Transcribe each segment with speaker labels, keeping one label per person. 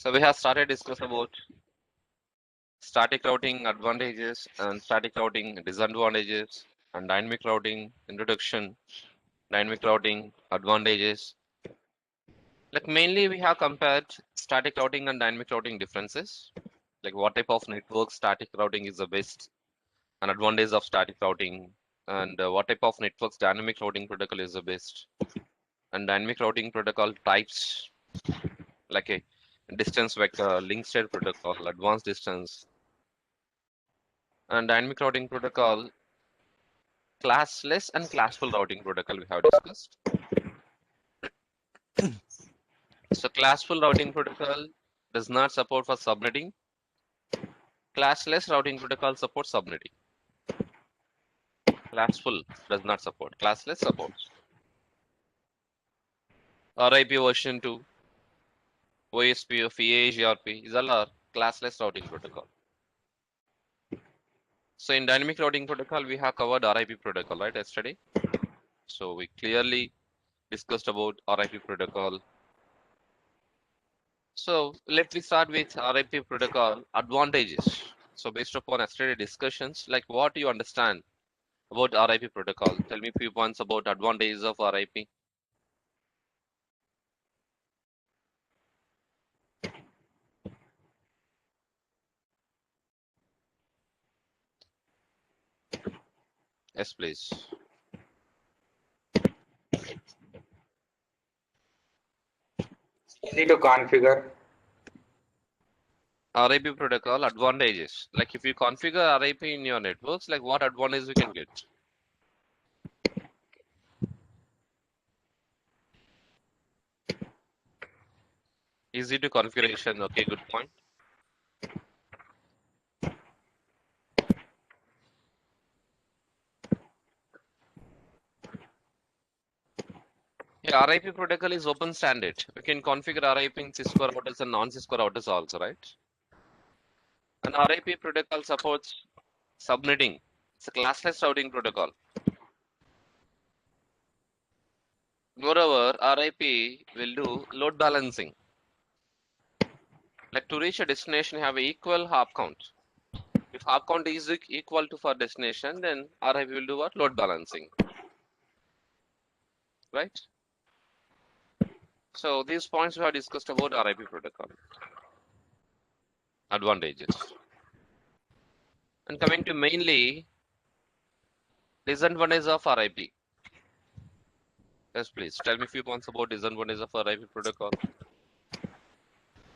Speaker 1: So we have started discuss about static routing advantages and static routing disadvantages and dynamic routing introduction, dynamic routing advantages. Like mainly we have compared static routing and dynamic routing differences. Like what type of network static routing is the best, an advantage of static routing, and what type of networks dynamic routing protocol is the best, and dynamic routing protocol types like a distance vector, link state protocol, advanced distance, and dynamic routing protocol, classless and classful routing protocol we have discussed. So classful routing protocol does not support for subnetting. Classless routing protocol supports subnetting. Classful does not support. Classless supports. RIP version 2, OSPF, EAGRP, these all are classless routing protocol. So in dynamic routing protocol, we have covered RIP protocol, right, yesterday? So we clearly discussed about RIP protocol. So let me start with RIP protocol advantages. So based upon yesterday discussions, like what do you understand about RIP protocol? Tell me a few points about advantages of RIP. Yes, please.
Speaker 2: Easy to configure.
Speaker 1: RIP protocol advantages. Like if you configure RIP in your networks, like what advantage you can get? Easy to configuration. Okay, good point. Yeah, RIP protocol is open standard. We can configure RIP in Cisco routers and non-Cisco routers also, right? And RIP protocol supports subnetting. It's a classless routing protocol. Moreover, RIP will do load balancing. Like to reach a destination, have a equal hop count. If hop count is equal to for destination, then RIP will do what? Load balancing, right? So these points we have discussed about RIP protocol advantages. And coming to mainly disadvantages of RIP. Yes, please tell me a few points about disadvantages of RIP protocol.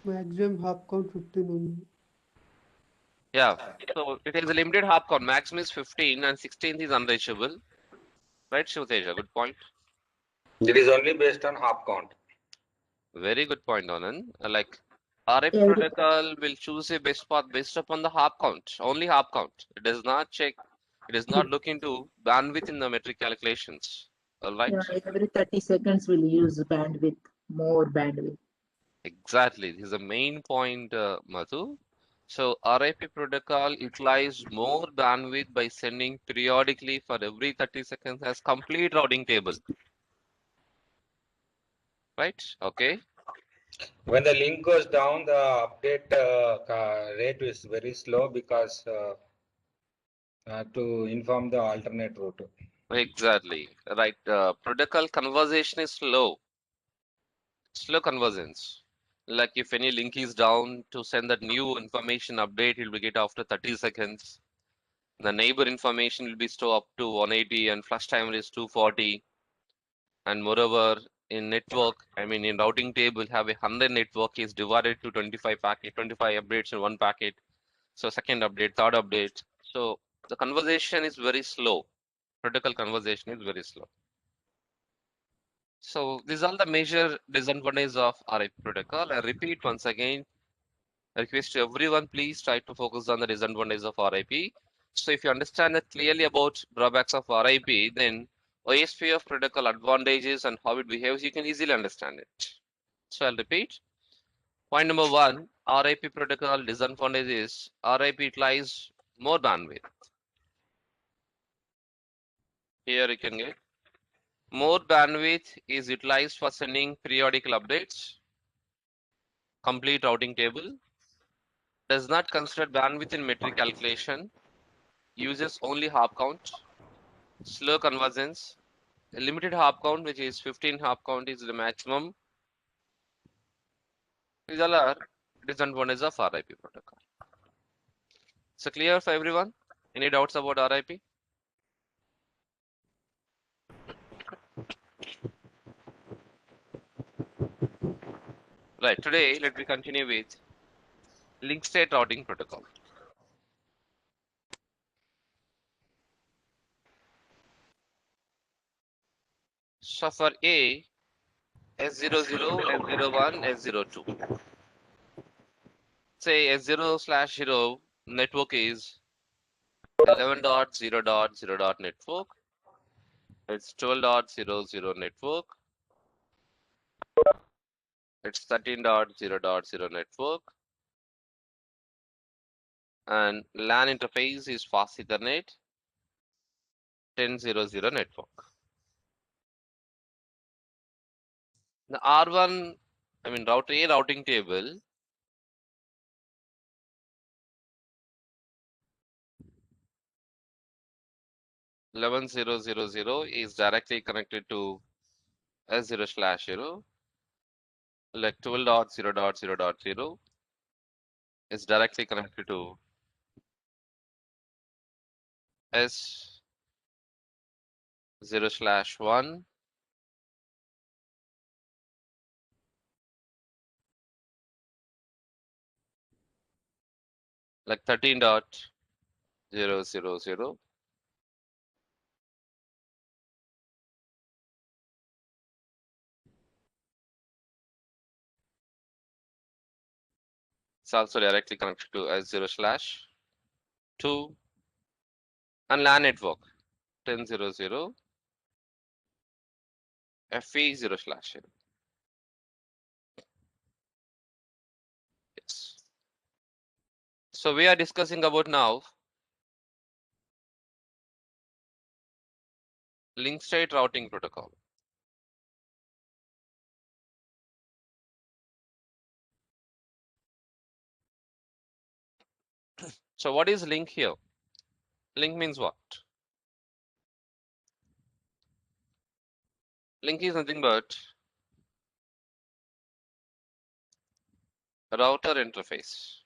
Speaker 3: Maximum hop count 15 only.
Speaker 1: Yeah, so it is a limited hop count. Maximum is 15 and 16th is unreachable. Right, Shivteja? Good point.
Speaker 2: It is only based on hop count.
Speaker 1: Very good point, Anand. Like RIP
Speaker 4: Every
Speaker 1: protocol will choose a best path based upon the hop count, only hop count. It does not check, it does not look into bandwidth in the metric calculations. All right?
Speaker 4: every 30 seconds will use bandwidth, more bandwidth.
Speaker 1: Exactly. This is the main point, Madhu. So RIP protocol utilizes more bandwidth by sending periodically for every 30 seconds as complete routing table. Right? Okay.
Speaker 2: When the link goes down, the update rate is very slow because to inform the alternate route.
Speaker 1: Exactly. Right. Protocol conversation is slow. Slow conversions. Like if any link is down to send that new information update, it will get after 30 seconds. The neighbor information will be stored up to 180 and flush timer is 240. And moreover, in network, I mean in routing table, have a 100 network is divided to 25 packet, 25 updates in one packet. So second update, third update. So the conversation is very slow. Protocol conversation is very slow. So these are the major disadvantages of RIP protocol. I repeat once again, I request to everyone, please try to focus on the disadvantages of RIP. So if you understand that clearly about drawbacks of RIP, then OSPF protocol advantages and how it behaves, you can easily understand it. So I'll repeat. Point number one, RIP protocol disadvantages. RIP utilizes more bandwidth. Here you can get more bandwidth is utilized for sending periodical updates. complete routing table, does not consider bandwidth in metric calculation, uses only hop count, slow convergence, a limited hop count, which is 15 hop count is the maximum. These all are disadvantages of RIP protocol. So clear for everyone? Any doubts about RIP? Right, today let me continue with link state routing protocol. So for A, S00, S01, S02. Say S0/0 network is 11.0.0. network. It's 12.00 network. It's 13.0.0 network. And LAN interface is fast Ethernet 10.0.0 network. The R1, router A routing table (11.0.0.0) is directly connected to S0/0, like 12.0.0.0 is directly connected to S0/1, like 13.0.0.0. It's also directly connected to S0/2 and LAN network 10.0.0 FE0/0. Yes. So we are discussing about now link state routing protocol. So what is link here? Link means what? Link is nothing but router interface.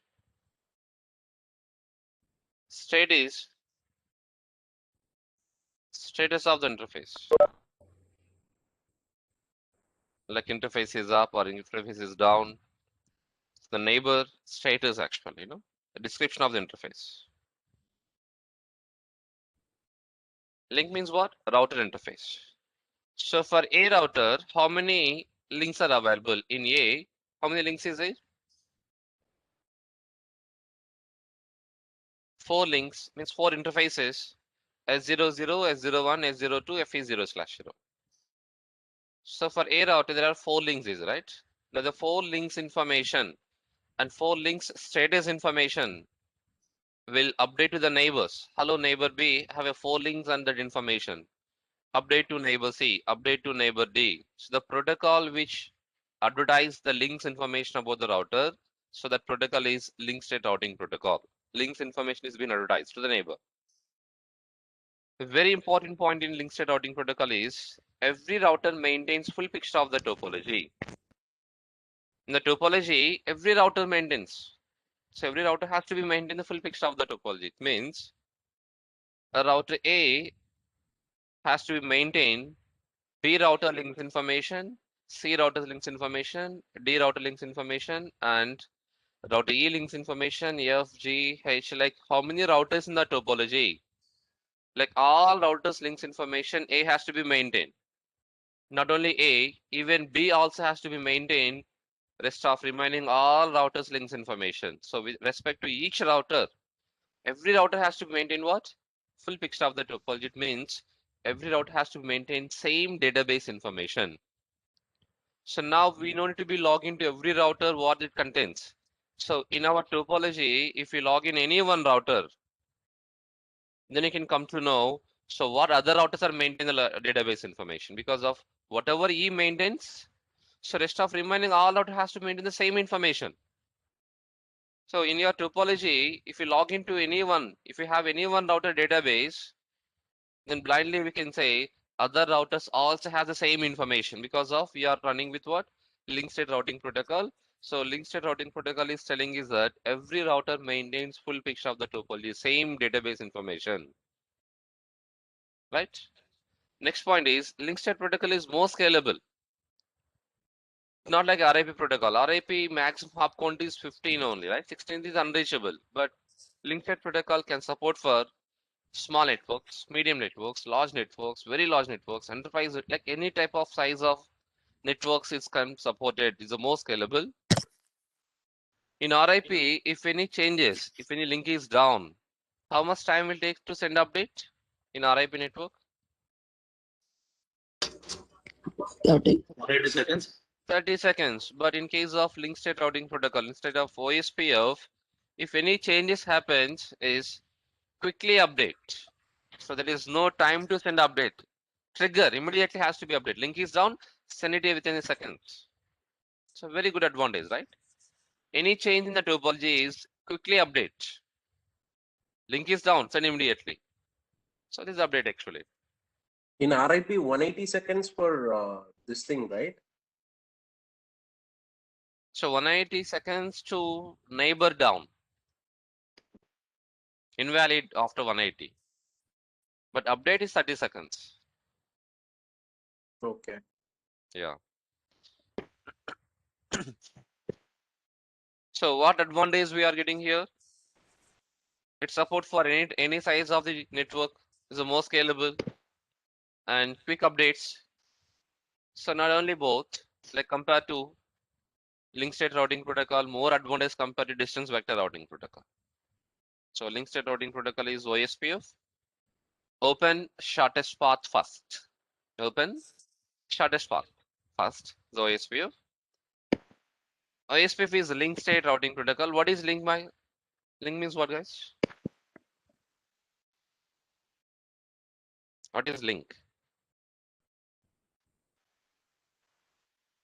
Speaker 1: State is status of the interface. Like interface is up or interface is down. The neighbor status actually, the description of the interface. Link means what? Router interface. So for A router, how many links are available in A? How many links is it? 4 links means 4 interfaces. S00, S01, S02, FE0/0. So for A router, there are 4 links, is right? Now the 4 links information and 4 links status information will update to the neighbors. Hello neighbor B, have a 4 links and that information. Update to neighbor C, update to neighbor D. So the protocol which advertise the links information about the router, so that protocol is link state routing protocol. Links information is being advertised to the neighbor. A very important point in link state routing protocol is every router maintains full picture of the topology. In the topology, every router maintains. So every router has to be maintained the full picture of the topology. It means a router A has to be maintained B router links information, C router links information, D router links information, and router E links information, F, G, H, like how many routers in the topology? Like all routers links information, A has to be maintained. Not only A, even B also has to be maintained. Rest of remaining all routers links information. So with respect to each router, every router has to maintain what? Full picture of the topology. It means every router has to maintain same database information. So now we don't need to be logging to every router what it contains. So in our topology, if you log in any one router, then you can come to know, so what other routers are maintaining the database information because of whatever E maintains, So rest of remaining all router has to maintain the same information. So in your topology, if you log into any one, if you have any one router database, then blindly we can say other routers also have the same information because of we are running with what? Link state routing protocol. So link state routing protocol is telling is that every router maintains full picture of the topology, same database information, right? Next point is link state protocol is more scalable. Not like RIP protocol. RIP maximum hop count is 15 only, right? 16 is unreachable, but link state protocol can support for small networks, medium networks, large networks, very large networks, enterprise, like any type of size of networks is supported, is the most scalable. In RIP, if any changes, if any link is down, how much time will take to send update in RIP network?
Speaker 4: 30.
Speaker 5: 30 seconds.
Speaker 1: 30 seconds. But in case of link state routing protocol, instead of OSPF, if any changes happens, is quickly update. So there is no time to send update. Trigger immediately has to be updated. Link is down, send it within a second. So very good advantage, right? Any change in the topology is quickly update. Link is down, send immediately. So this is update actually.
Speaker 5: In RIP, 180 seconds for this thing, right?
Speaker 1: So 180 seconds to neighbor down. Invalid after 180. But update is 30 seconds.
Speaker 5: Okay.
Speaker 1: Yeah. So what advantage we are getting here? It support for any size of the network, is the most scalable and quick updates. So not only both, like compared to link state routing protocol, more advantage compared to distance vector routing protocol. So link state routing protocol is OSPF. Open shortest path first. Open shortest path first. The OSPF. OSPF is link state routing protocol. What is link? Link means what, guys? What is link?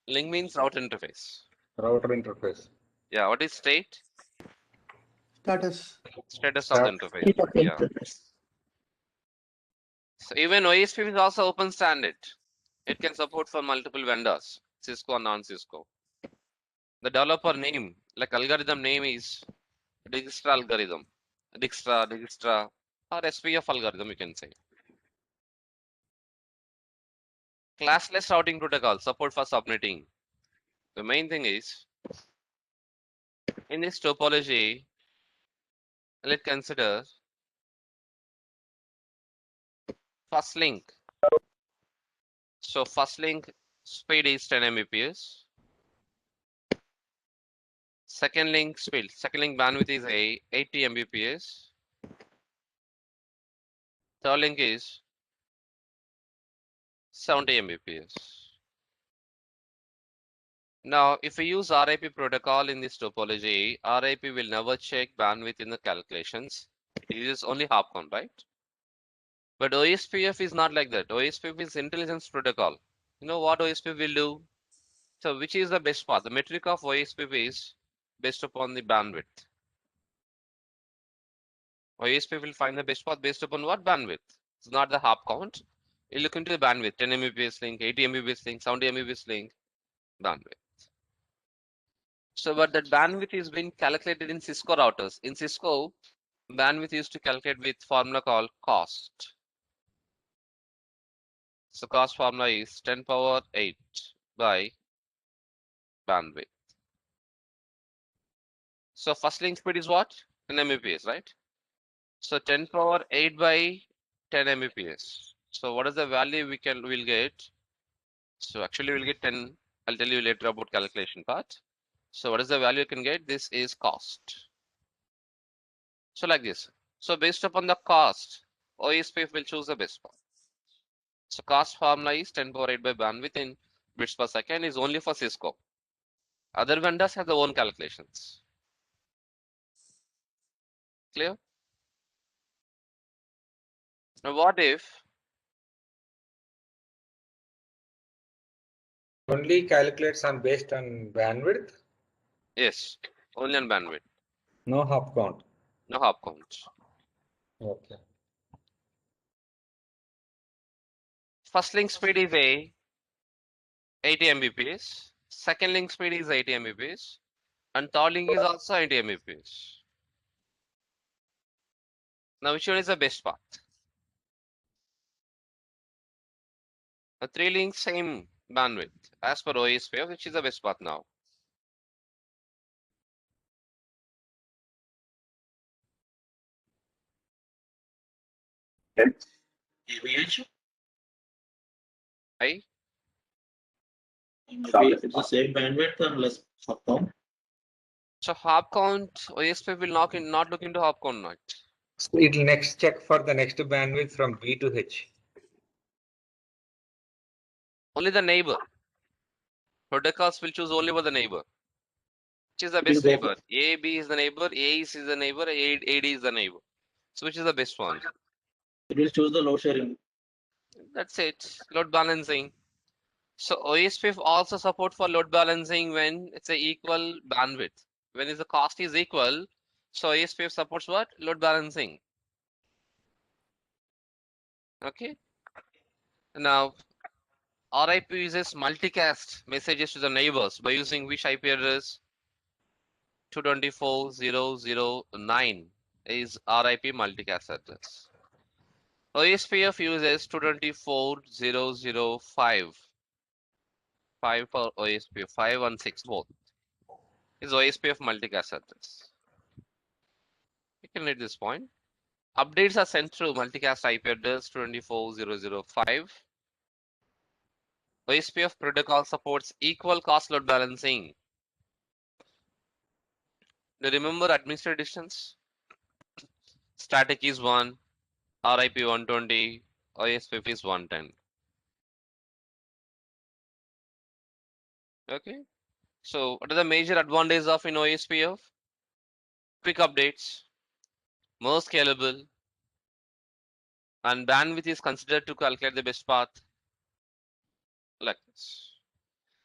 Speaker 1: Link means router interface.
Speaker 2: Router interface.
Speaker 1: Yeah. What is state?
Speaker 3: Status.
Speaker 1: Status of the
Speaker 2: Start.
Speaker 1: interface.
Speaker 4: State of
Speaker 1: Yeah.
Speaker 4: interface.
Speaker 1: So even OSPF is also open standard. It can support for multiple vendors, Cisco and non-Cisco. The developer name, like algorithm name is Dijkstra algorithm, Dijkstra, or SPF algorithm, you can say. Classless routing protocol, support for subnetting. The main thing is, in this topology, let's consider first link. So first link speed is 10 Mbps. Second link speed, second link bandwidth is 80 Mbps. Third link is 70 Mbps. Now, if we use RIP protocol in this topology, RIP will never check bandwidth in the calculations. It uses only hop count, right? But OSPF is not like that. OSPF is intelligence protocol. You know what OSPF will do? So which is the best path? The metric of OSPF is based upon the bandwidth. OSPF will find the best path based upon what bandwidth? It's not the hop count. You look into the bandwidth, 10 Mbps link, 80 Mbps link, 70 Mbps link, bandwidth. So but that bandwidth is being calculated in Cisco routers. In Cisco, bandwidth used to calculate with formula called cost. So cost formula is 10 power 8 by bandwidth. So first link speed is what? 10 Mbps, right? So 10 power 8 by 10 Mbps. So what is the value we'll get? So actually we'll get 10. I'll tell you later about calculation part. So what is the value you can get? This is cost. So like this. So based upon the cost, OSPF will choose the best path. So cost formula is 10 power 8 by bandwidth in bits per second is only for Cisco. Other vendors have their own calculations. Clear? Now what if
Speaker 2: Only calculates on based on bandwidth,
Speaker 1: Yes, only on bandwidth,
Speaker 2: no hop count.
Speaker 1: no hop count.
Speaker 2: Okay.
Speaker 1: First link speed is 80 Mbps. Second link speed is 80 Mbps. And third link is also 80 Mbps. Now, which one is the best path? A 3 link, same bandwidth as per OSPF, which is the best path now.
Speaker 6: AVH?
Speaker 1: Right?
Speaker 6: It's the same bandwidth and less hop count.
Speaker 1: So hop count, OSPF will not look into hop count now.
Speaker 2: So it will next check for the next bandwidth from B to H.
Speaker 1: Only the neighbor. Protocols will choose only for the neighbor. Which is the
Speaker 6: It will
Speaker 1: best
Speaker 6: go
Speaker 1: neighbor? A, B is the neighbor, A is the neighbor, AD is the neighbor. So which is the best one?
Speaker 6: It will choose the load sharing.
Speaker 1: That's it. Load balancing. So OSPF also support for load balancing when it's a equal bandwidth. When the cost is equal, so OSPF supports what? Load balancing. Okay. Now RIP uses multicast messages to the neighbors by using which IP address? 224.0.0.9 is RIP multicast address. OSPF uses 224.0.0.5. 5 for OSPF, 5 and 6 both. Is OSPF multicast address. You can read this point. Updates are sent through multicast IP address 240.0.0.5. OSPF protocol supports equal cost load balancing. Do you remember administrative distance? Static is 1, RIP 120, OSPF is 110. Okay. So what are the major advantages of in OSPF? Quick updates, more scalable, and bandwidth is considered to calculate the best path. Like this.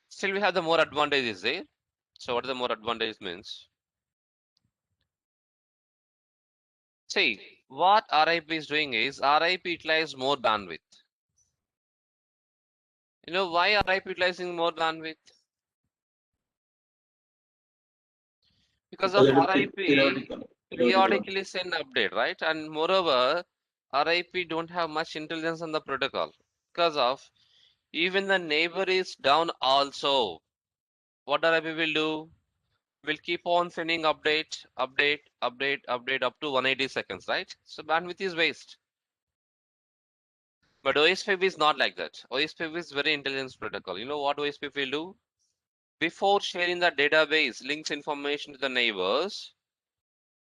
Speaker 1: Still we have the more advantages there. So what are the more advantages means? See, what RIP is doing is RIP utilizes more bandwidth. You know why RIP utilizing more bandwidth? Because of RIP periodically send update, right? And moreover, RIP don't have much intelligence on the protocol because of even the neighbor is down also. What RIP will do? Will keep on sending update up to 180 seconds, right? So bandwidth is waste. But OSPF is not like that. OSPF is very intelligent protocol. You know what OSPF will do? Before sharing the database links information to the neighbors,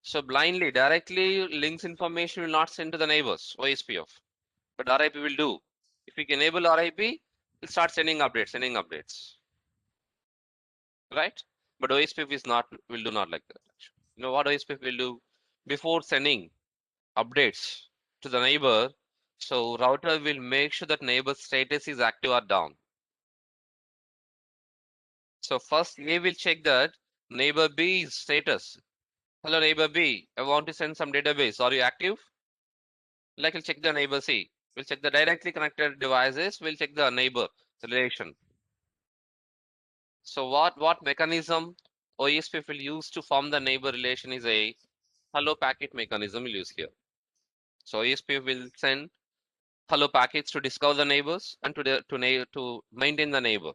Speaker 1: so blindly, directly links information will not send to the neighbors, OSPF. But RIP will do. If we can enable RIP, it'll start sending updates. Right? But OSPF is not will do not like that. You know what OSPF will do? Before sending updates to the neighbor, so router will make sure that neighbor status is active or down. So first A will check that neighbor B's status. Hello neighbor B, I want to send some database. Are you active? Like we'll check the neighbor C. We'll check the directly connected devices. We'll check the neighbor relation. So what mechanism OSPF will use to form the neighbor relation is a hello packet mechanism we'll use here. So OSPF will send hello packets to discover the neighbors and to maintain the neighbor.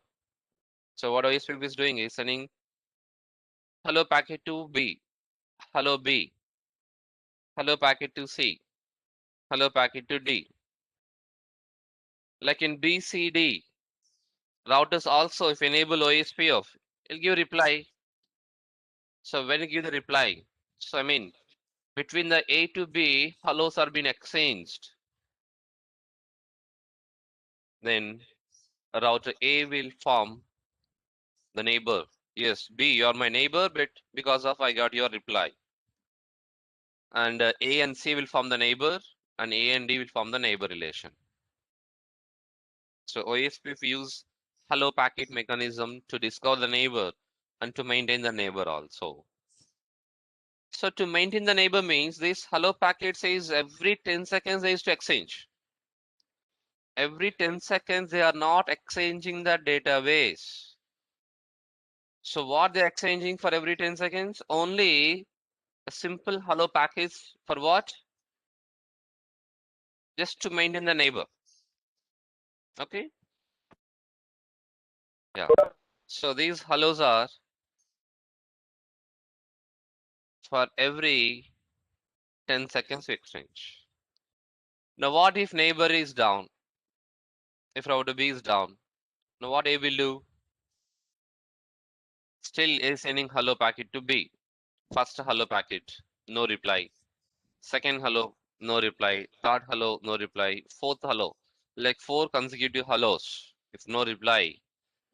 Speaker 1: So what OSPF is doing is sending hello packet to B, hello B, hello packet to C, hello packet to D. Like in BCD, routers also, if enable OSPF, it'll give reply. So when you give the reply, so I mean, between the A to B, hellos are being exchanged. Then router A will form the neighbor. Yes, B, you're my neighbor, but because of I got your reply. And A and C will form the neighbor, and A and D will form the neighbor relation. So OSPF use hello packet mechanism to discover the neighbor and to maintain the neighbor also. So to maintain the neighbor means this hello packet says every 10 seconds they is to exchange. Every 10 seconds they are not exchanging the database. So what they're exchanging for every 10 seconds? Only a simple hello package for what? Just to maintain the neighbor. Okay. Yeah. So these hellos are for every 10 seconds to exchange. Now what if neighbor is down? If router B is down. Now what A will do? Still is sending hello packet to B. First hello packet, no reply. Second hello, no reply. Third hello, no reply. Fourth hello, like 4 consecutive hellos. If no reply,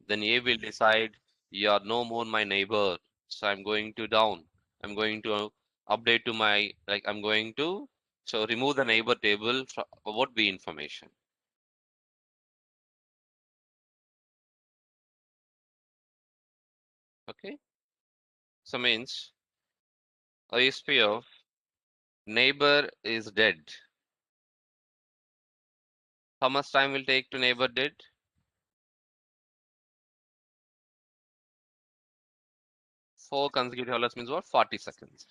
Speaker 1: then A will decide you are no more my neighbor. So I'm going to down. I'm going to update to my, like I'm going to, so remove the neighbor table from about B information. Okay. So means OSPF neighbor is dead. How much time will take to neighbor dead? 4 consecutive hellos means what? 40 seconds.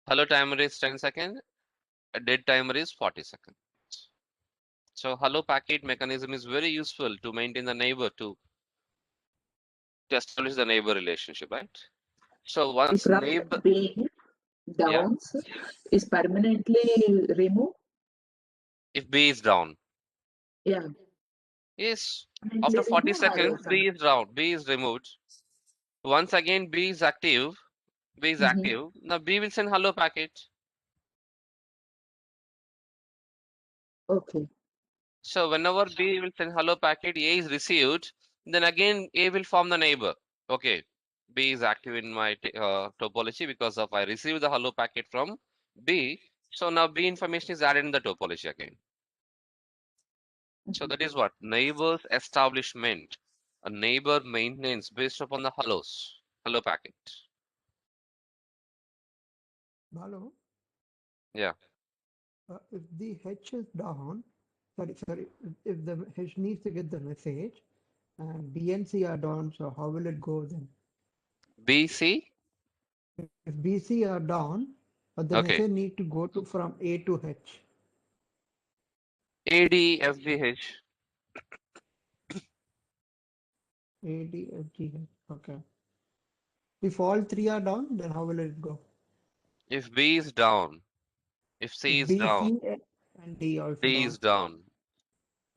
Speaker 1: Hello timer is 10 seconds. A dead timer is 40 seconds. So hello packet mechanism is very useful to maintain the neighbor to establish the neighbor relationship, right? So
Speaker 4: If
Speaker 1: once
Speaker 4: router
Speaker 1: neighbor,
Speaker 4: B
Speaker 1: yeah,
Speaker 4: downs is permanently removed.
Speaker 1: if B is down,
Speaker 4: Yeah,
Speaker 1: yes,
Speaker 4: permanently
Speaker 1: after 40
Speaker 4: removed or
Speaker 1: seconds, B is down, B is removed. Once again, B is active, B is
Speaker 4: Mhm.
Speaker 1: active. Now B will send hello packet.
Speaker 4: Okay.
Speaker 1: So whenever B will send hello packet, A is received, then again A will form the neighbor. Okay, B is active in my topology because of I received the hello packet from B. So now B information is added in the topology again. So that is what neighbors establishment. A neighbor maintenance based upon the hello packet.
Speaker 3: Balu,
Speaker 1: Yeah,
Speaker 3: if the H is down, sorry, if the H needs to get the message and B and C are down, so how will it go then?
Speaker 1: B, C.
Speaker 3: If B, C are down, but the
Speaker 1: Okay,
Speaker 3: message need to go to from A to H.
Speaker 1: A, D, F, G, H.
Speaker 3: A, D, F, G, H. Okay. If all three are down, then how will it go?
Speaker 1: If B is down, if C
Speaker 3: If
Speaker 1: is
Speaker 3: B,
Speaker 1: down,
Speaker 3: C, and D also
Speaker 1: D
Speaker 3: down.
Speaker 1: is down,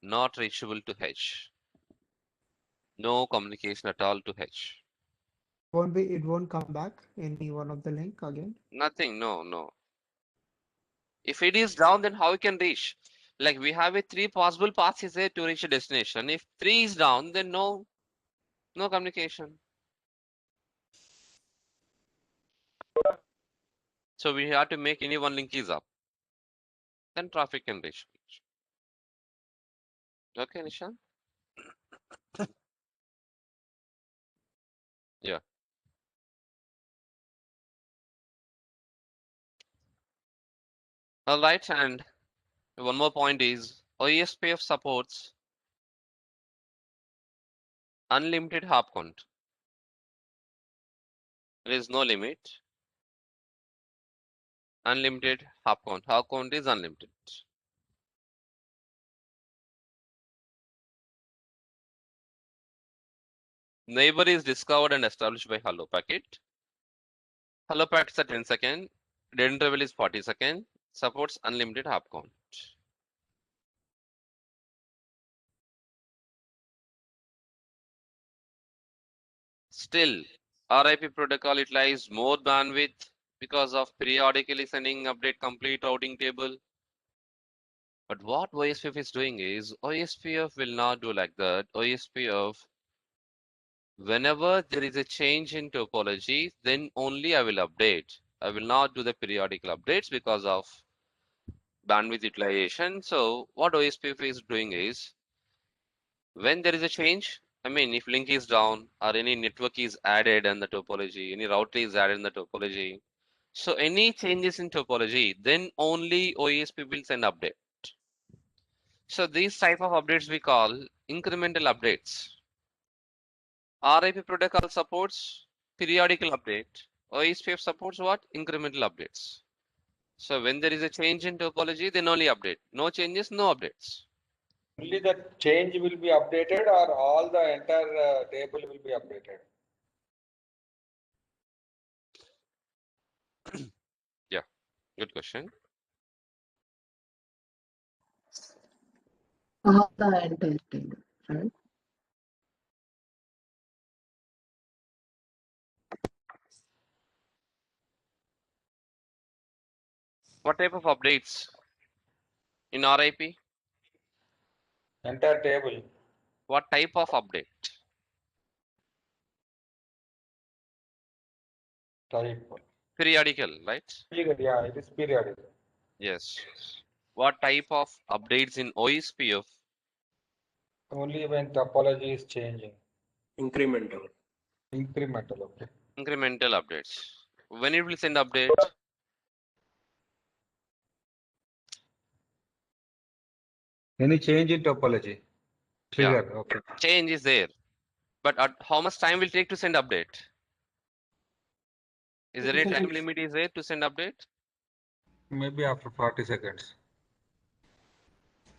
Speaker 1: not reachable to H. No communication at all to H.
Speaker 3: It won't come back any one of the link again.
Speaker 1: Nothing, no, no. If it is down, then how we can reach? Like we have a 3 possible paths is there to reach a destination. If 3 is down, then no communication. So we have to make any one link is up. Then traffic can reach. Okay, Nishan? Yeah. All right, and one more point is OSPF supports unlimited hop count. There is no limit. Unlimited hop count. Hop count is unlimited. Neighbor is discovered and established by hello packet. Hello packet is at 10 seconds. Dead interval is 40 seconds. Supports unlimited hop count. Still, RIP protocol utilizes more bandwidth because of periodically sending update complete routing table. But what OSPF is doing is OSPF will not do like that. OSPF, whenever there is a change in topology, then only I will update. I will not do the periodical updates because of bandwidth utilization. So what OSPF is doing is When there is a change, I mean, if link is down or any network is added in the topology, any router is added in the topology. So any changes in topology, then only OSP will send update. So these type of updates we call incremental updates. RIP protocol supports periodical update. OSPF supports what? Incremental updates. So when there is a change in topology, then only update. No changes, no updates.
Speaker 2: Only the change will be updated or all the entire table will be updated?
Speaker 1: Yeah, good question.
Speaker 4: All the entire table, right?
Speaker 1: What type of updates in RIP?
Speaker 2: Entire table.
Speaker 1: What type of update?
Speaker 2: Type.
Speaker 1: Periodical, right?
Speaker 2: Period, yeah, it is periodic.
Speaker 1: Yes. What type of updates in OSPF?
Speaker 2: Only when topology is changing.
Speaker 5: Incremental.
Speaker 2: Incremental, okay.
Speaker 1: Incremental updates. When it will send update?
Speaker 2: Any change in topology? Trigger, okay.
Speaker 1: Change is there. But at how much time will take to send update? Is there any time limit is there to send update?
Speaker 2: Maybe after 40 seconds.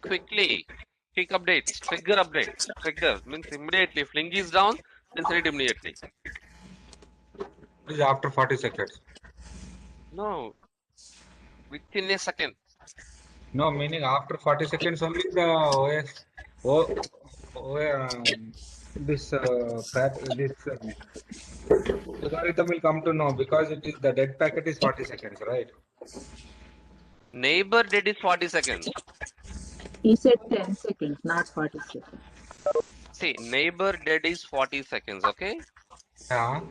Speaker 1: Quickly. Quick updates. Trigger updates. Trigger means immediately. If link is down, then send it immediately.
Speaker 2: It is after 40 seconds.
Speaker 1: No. Within a second.
Speaker 2: No, meaning after 40 seconds only the OS, O, this algorithm will come to know because it is the dead packet is 40 seconds, right?
Speaker 1: Neighbor dead is 40 seconds.
Speaker 4: He said 10 seconds, not 40 seconds.
Speaker 1: See, neighbor dead is 40 seconds, okay?
Speaker 2: Yeah.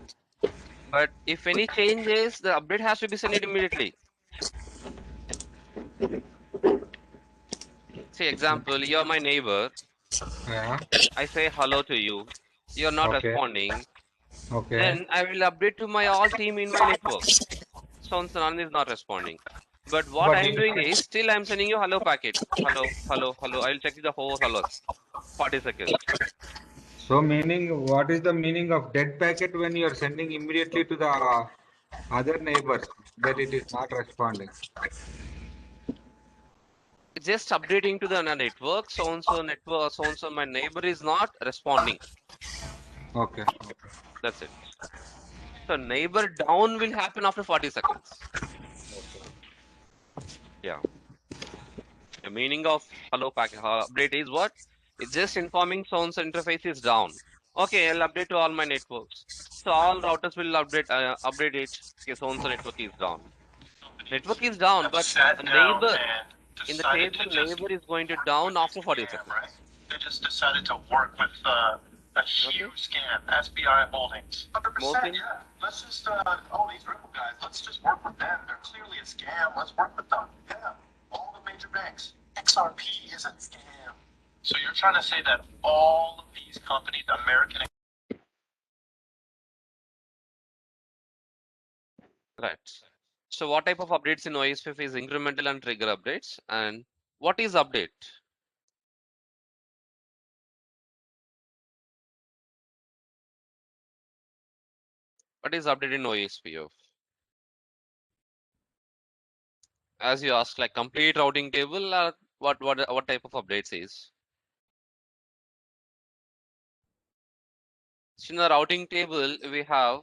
Speaker 1: But if any changes, the update has to be sent immediately. See, example, you're my neighbor.
Speaker 2: Yeah.
Speaker 1: I say hello to you. You're not
Speaker 2: Okay.
Speaker 1: responding.
Speaker 2: Okay.
Speaker 1: Then I will update to my all team in my network. Sounds none is not responding. But what
Speaker 2: But
Speaker 1: I'm
Speaker 2: in,
Speaker 1: doing is still I'm sending you hello packet. Hello, hello, hello. I'll check the whole hellos. 40 seconds.
Speaker 2: so meaning what is the meaning of dead packet when you are sending immediately to the other neighbors that it is not responding?
Speaker 1: Just updating to the network. So and so network, so and so my neighbor is not responding.
Speaker 2: Okay.
Speaker 1: That's it. So neighbor down will happen after 40 seconds. Yeah. The meaning of hello packet update is what? It's just informing sounds interface is down. Okay, I'll update to all my networks. So all routers will update it. Okay, so network is down. Network is down, but a neighbor in the table neighbor is going to down after 40 seconds.
Speaker 7: They just decided to work with a huge scam, SBI Holdings. 100%,
Speaker 1: Smoking?
Speaker 7: yeah. Let's just, all these Ripple guys, let's just work with them. They're clearly a scam. Let's work with them. Yeah. All the major banks. XRP is a scam. So you're trying to say that all of these companies, American.
Speaker 1: Right. So what type of updates in OSPF is incremental and trigger updates? And what is update? What is update in OSPF? As you asked, like complete routing table, or what type of updates is? So in the routing table, we have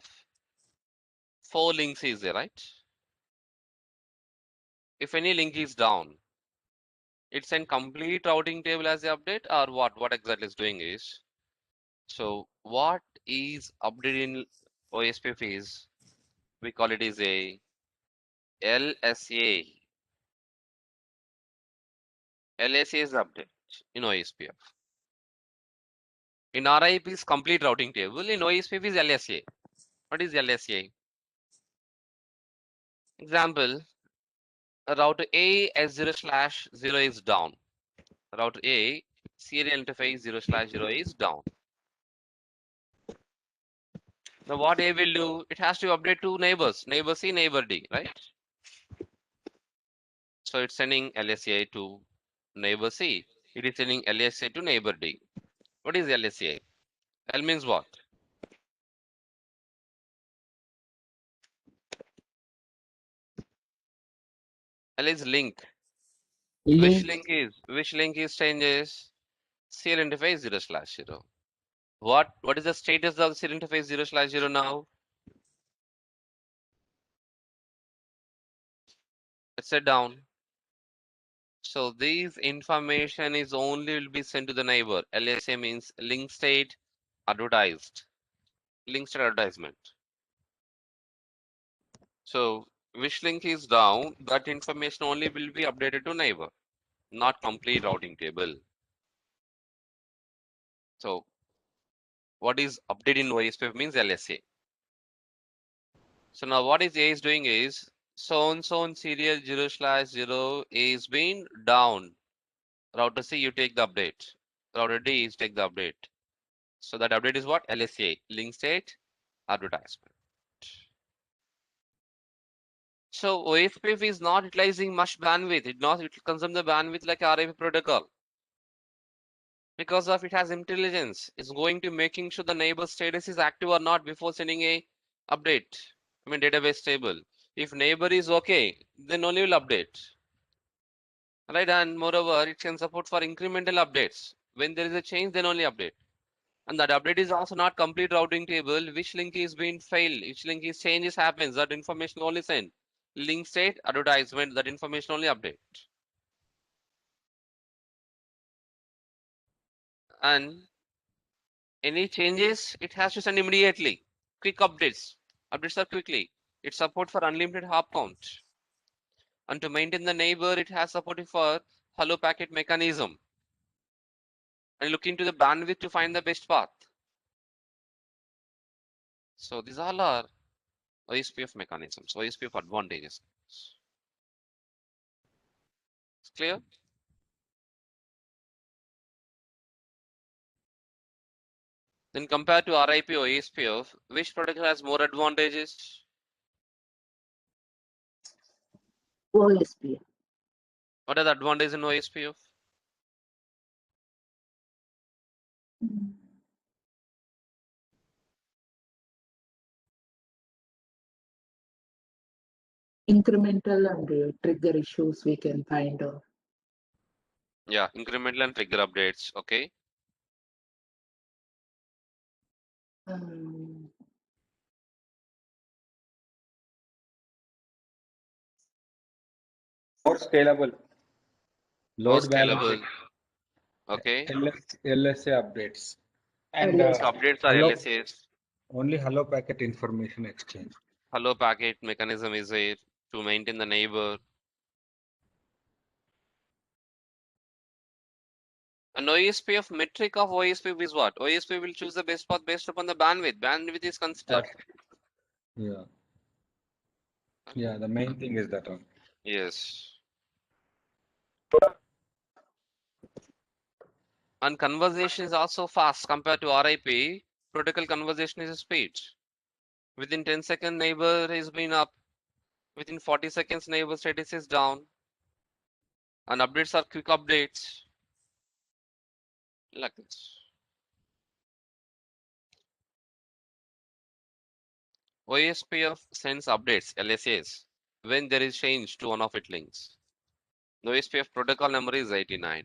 Speaker 1: 4 links is there, right? If any link is down, it's in complete routing table as the update, or what exactly is doing is. So what is updated in OSPF is, we call it is a LSA. LSA is the update in OSPF. In RIP is complete routing table, in OSPF is LSA. What is LSA? Example, router A S0/0 is down. Router A serial interface 0/0 is down. Now what A will do, it has to update to neighbors, neighbor C, neighbor D, right? So it's sending LSA to neighbor C. It is sending LSA to neighbor D. What is LSA? L means what? L is link.
Speaker 4: Link.
Speaker 1: Which link is changes serial interface 0/0. What is the status of the serial interface 0/0 now? Let's set down. So these information is only will be sent to the neighbor. LSA means link state advertised. Link state advertisement. So which link is down, that information only will be updated to neighbor, not complete routing table. So what is updated in OSPF means LSA. So now what is A is doing is so and so on serial 0/0 is being down. Router C, you take the update. Router D is take the update. So that update is what? LSA, link state advertisement. So OSPF is not utilizing much bandwidth. It consumes the bandwidth like RIP protocol. Because of it has intelligence. It's going to making sure the neighbor status is active or not before sending a update. I mean database table. If neighbor is okay, then only will update. Right, and moreover, it can support for incremental updates. When there is a change, then only update. And that update is also not complete routing table. Which link is being failed? Which link is changes happens? That information only send. Link state advertisement. That information only update. And any changes, it has to send immediately. Quick updates. Updates are quickly. It support for unlimited hop count. And to maintain the neighbor, it has supported for hello packet mechanism. And look into the bandwidth to find the best path. So these all are OSPF mechanisms, OSPF advantages. It's clear? Then compared to RIP or OSPF, which protocol has more advantages?
Speaker 4: OSPF.
Speaker 1: What are the advantages in OSPF?
Speaker 4: Incremental and trigger issues we can find out.
Speaker 1: Yeah, incremental and trigger updates. Okay.
Speaker 4: Um,
Speaker 2: More scalable.
Speaker 1: More
Speaker 2: Load
Speaker 1: scalable.
Speaker 2: balancing.
Speaker 1: Okay.
Speaker 2: LSA updates. And
Speaker 4: LS.
Speaker 1: So updates are
Speaker 2: hello,
Speaker 1: LSAs.
Speaker 2: only hello packet information exchange.
Speaker 1: Hello packet mechanism is there to maintain the neighbor. An OSPF metric of OSPF is what? OSPF will choose the best path based upon the bandwidth. Bandwidth is considered.
Speaker 2: Yeah. Yeah, the main thing is that one.
Speaker 1: Yes. And conversation is also fast compared to RIP. Protocol conversation is speed. Within 10 seconds, neighbor is been up. Within 40 seconds, neighbor status is down. And updates are quick updates. Like this. OSPF sends updates, LSAs, when there is change to one of its links. The OSPF protocol number is 89.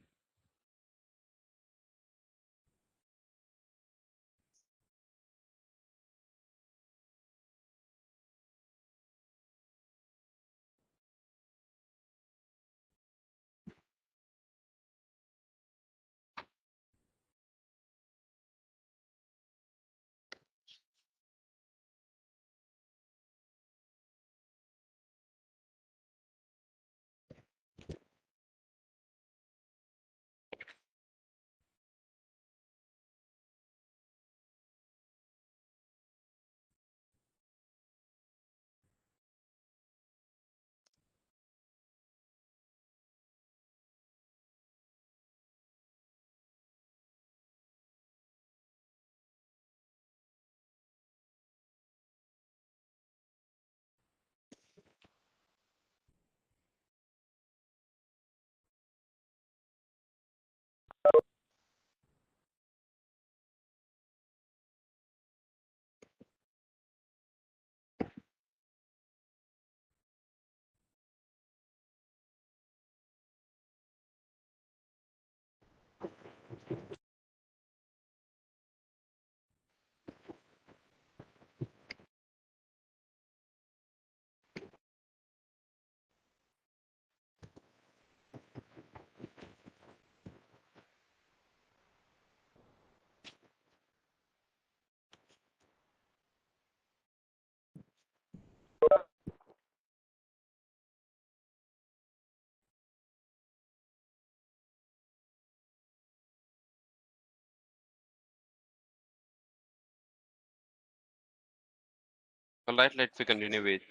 Speaker 1: All right, let me continue with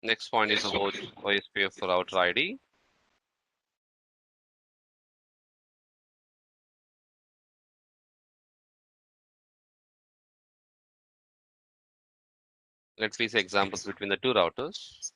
Speaker 1: next point is about OSPF for router ID. Let's see examples between the two routers.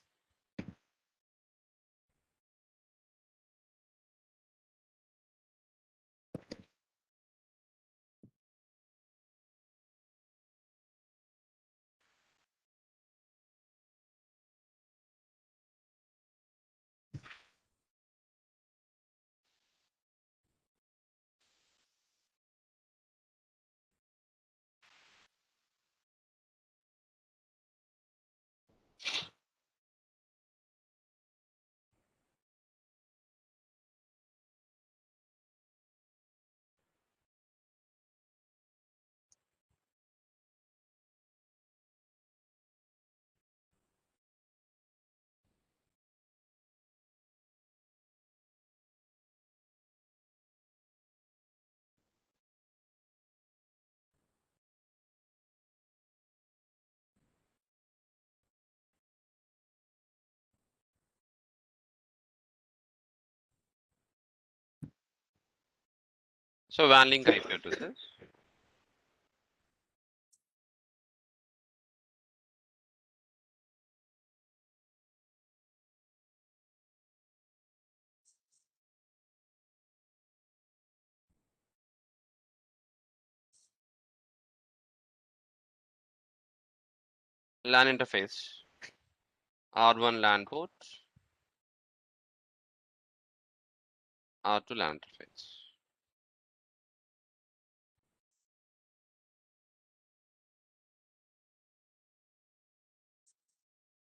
Speaker 1: So WAN link IP addresses. LAN interface. R1 LAN port. R2 LAN interface.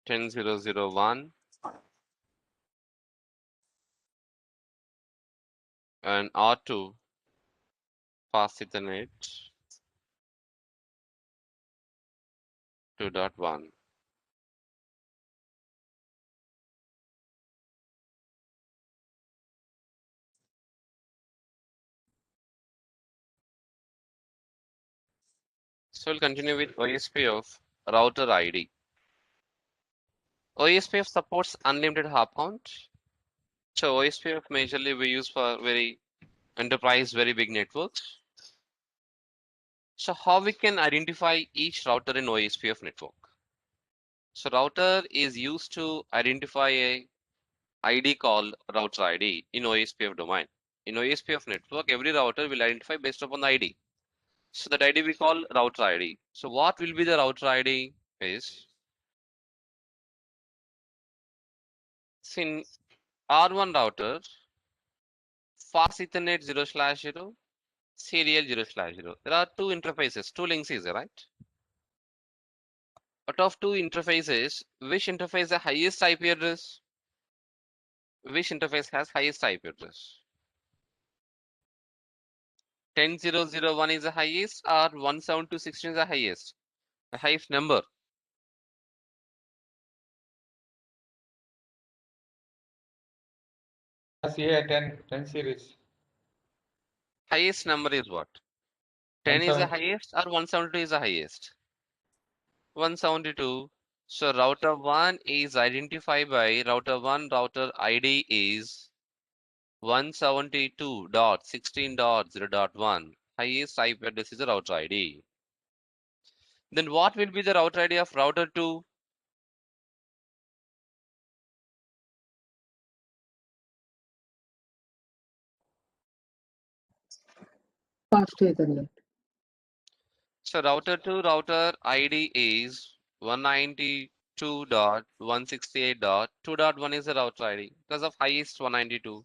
Speaker 1: Ten 001 and R2 fast Ethernet 2.1. So we'll continue with OSPF router ID. OSPF supports unlimited hop count. So OSPF majorly we use for very enterprise, very big networks. So how we can identify each router in OSPF network? So router is used to identify a ID called router ID in OSPF domain. In OSPF network, every router will identify based upon the ID. So that ID we call router ID. So what will be the router ID is in R1 router, fast Ethernet 0/0, serial 0/0. There are two interfaces, two links is there, right? Out of two interfaces, which interface the highest IP address? Which interface has highest IP address? 10.0.0.1 is the highest or 172.16 is the highest? The highest number.
Speaker 2: CA 10 series.
Speaker 1: Highest number is what? 10 is the
Speaker 2: 170.
Speaker 1: highest or 172 is the highest? 172. So router 1 is identified by router 1 router ID is 172.16.0.1. Highest IP address is the router ID. Then what will be the router ID of router 2?
Speaker 4: Fast Ethernet.
Speaker 1: So router 2 router ID is 192.168.2.1 is the router ID because of highest 192.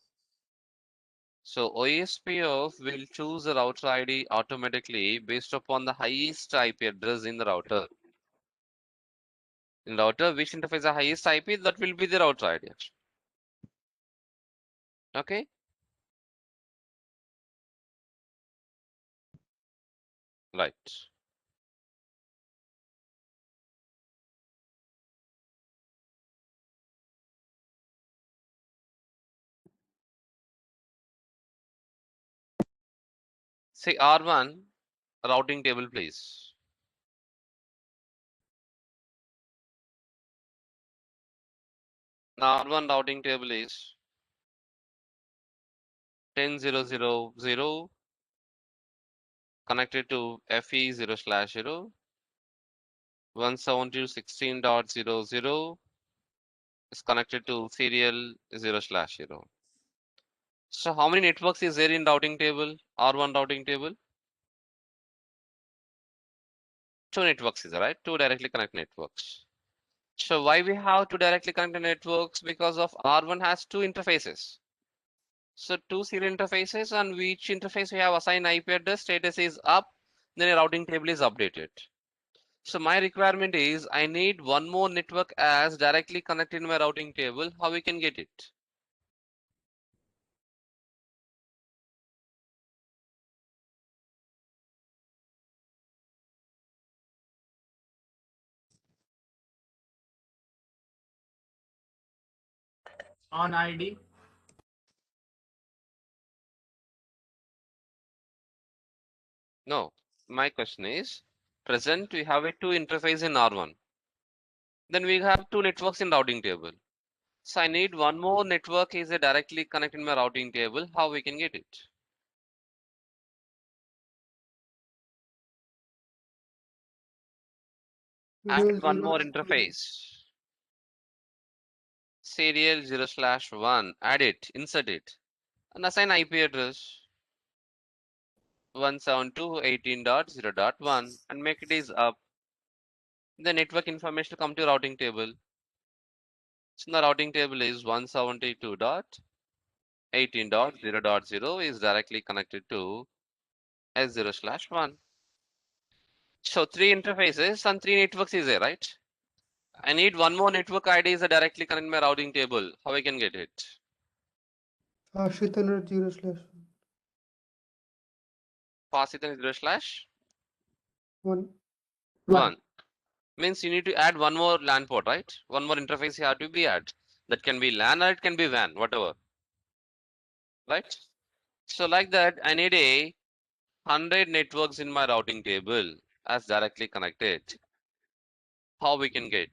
Speaker 1: So OSPF will choose the router ID automatically based upon the highest IP address in the router. In router, which interface the highest IP, that will be the router ID. Okay. Right. Say R1 routing table, please. Now R1 routing table is 10.0.0.0 connected to FE0/0, 172.16.0.0 is connected to serial 0/0. So how many networks is there in routing table, R1 routing table? Two networks is there, right? Two directly connected networks. So why we have two directly connected networks? Because of R1 has two interfaces. So two serial interfaces, and each interface we have assigned IP address, status is up, then a routing table is updated. So my requirement is I need one more network as directly connected in my routing table. How we can get it?
Speaker 8: On ID.
Speaker 1: No, my question is, present we have a two interface in R1. Then we have two networks in routing table. So I need one more network is a directly connected in my routing table. How we can get it? Add one more interface. Serial 0/1. Add it, insert it, and assign IP address 172.18.0.1 and make it is up. The network information will come to routing table. So the routing table is 172.18.0.0 is directly connected to S0/1. So three interfaces and three networks is there, right? I need one more network ID is a directly connect my routing table. How I can get it?
Speaker 9: Ashritan 0/1.
Speaker 1: Pass it in 0/1.
Speaker 4: One.
Speaker 1: Means you need to add one more LAN port, right? One more interface you have to be add. That can be LAN or it can be WAN, whatever. Right? So like that, I need a 100 networks in my routing table as directly connected. How we can get?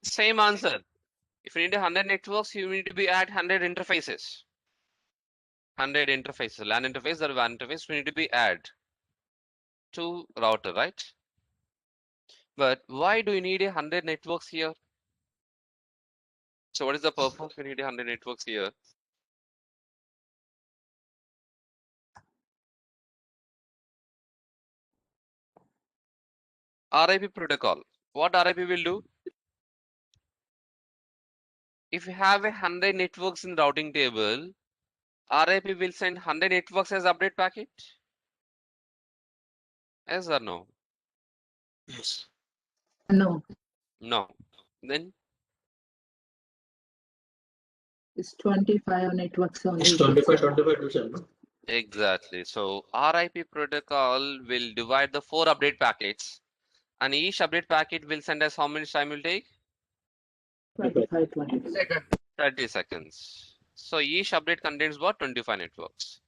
Speaker 1: Same answer. If you need 100 networks, you need to be add 100 interfaces. 100 interfaces, LAN interface or WAN interface, we need to be add to router, right? But why do you need 100 networks here? So what is the purpose we need 100 networks here? RIP protocol. What RIP will do? If you have 100 networks in routing table, RIP will send 100 networks as update packet? Yes or no?
Speaker 6: Yes.
Speaker 4: No,
Speaker 1: No. Then
Speaker 4: it's 25 networks only.
Speaker 6: It's
Speaker 4: it will
Speaker 6: 25,
Speaker 4: send.
Speaker 6: 25 to 7.
Speaker 1: exactly. So RIP protocol will divide the 4 update packets, and each update packet will send us how many time will take?
Speaker 4: 25, 20.
Speaker 8: Second.
Speaker 1: 30 seconds. So each update contains what? 25 networks.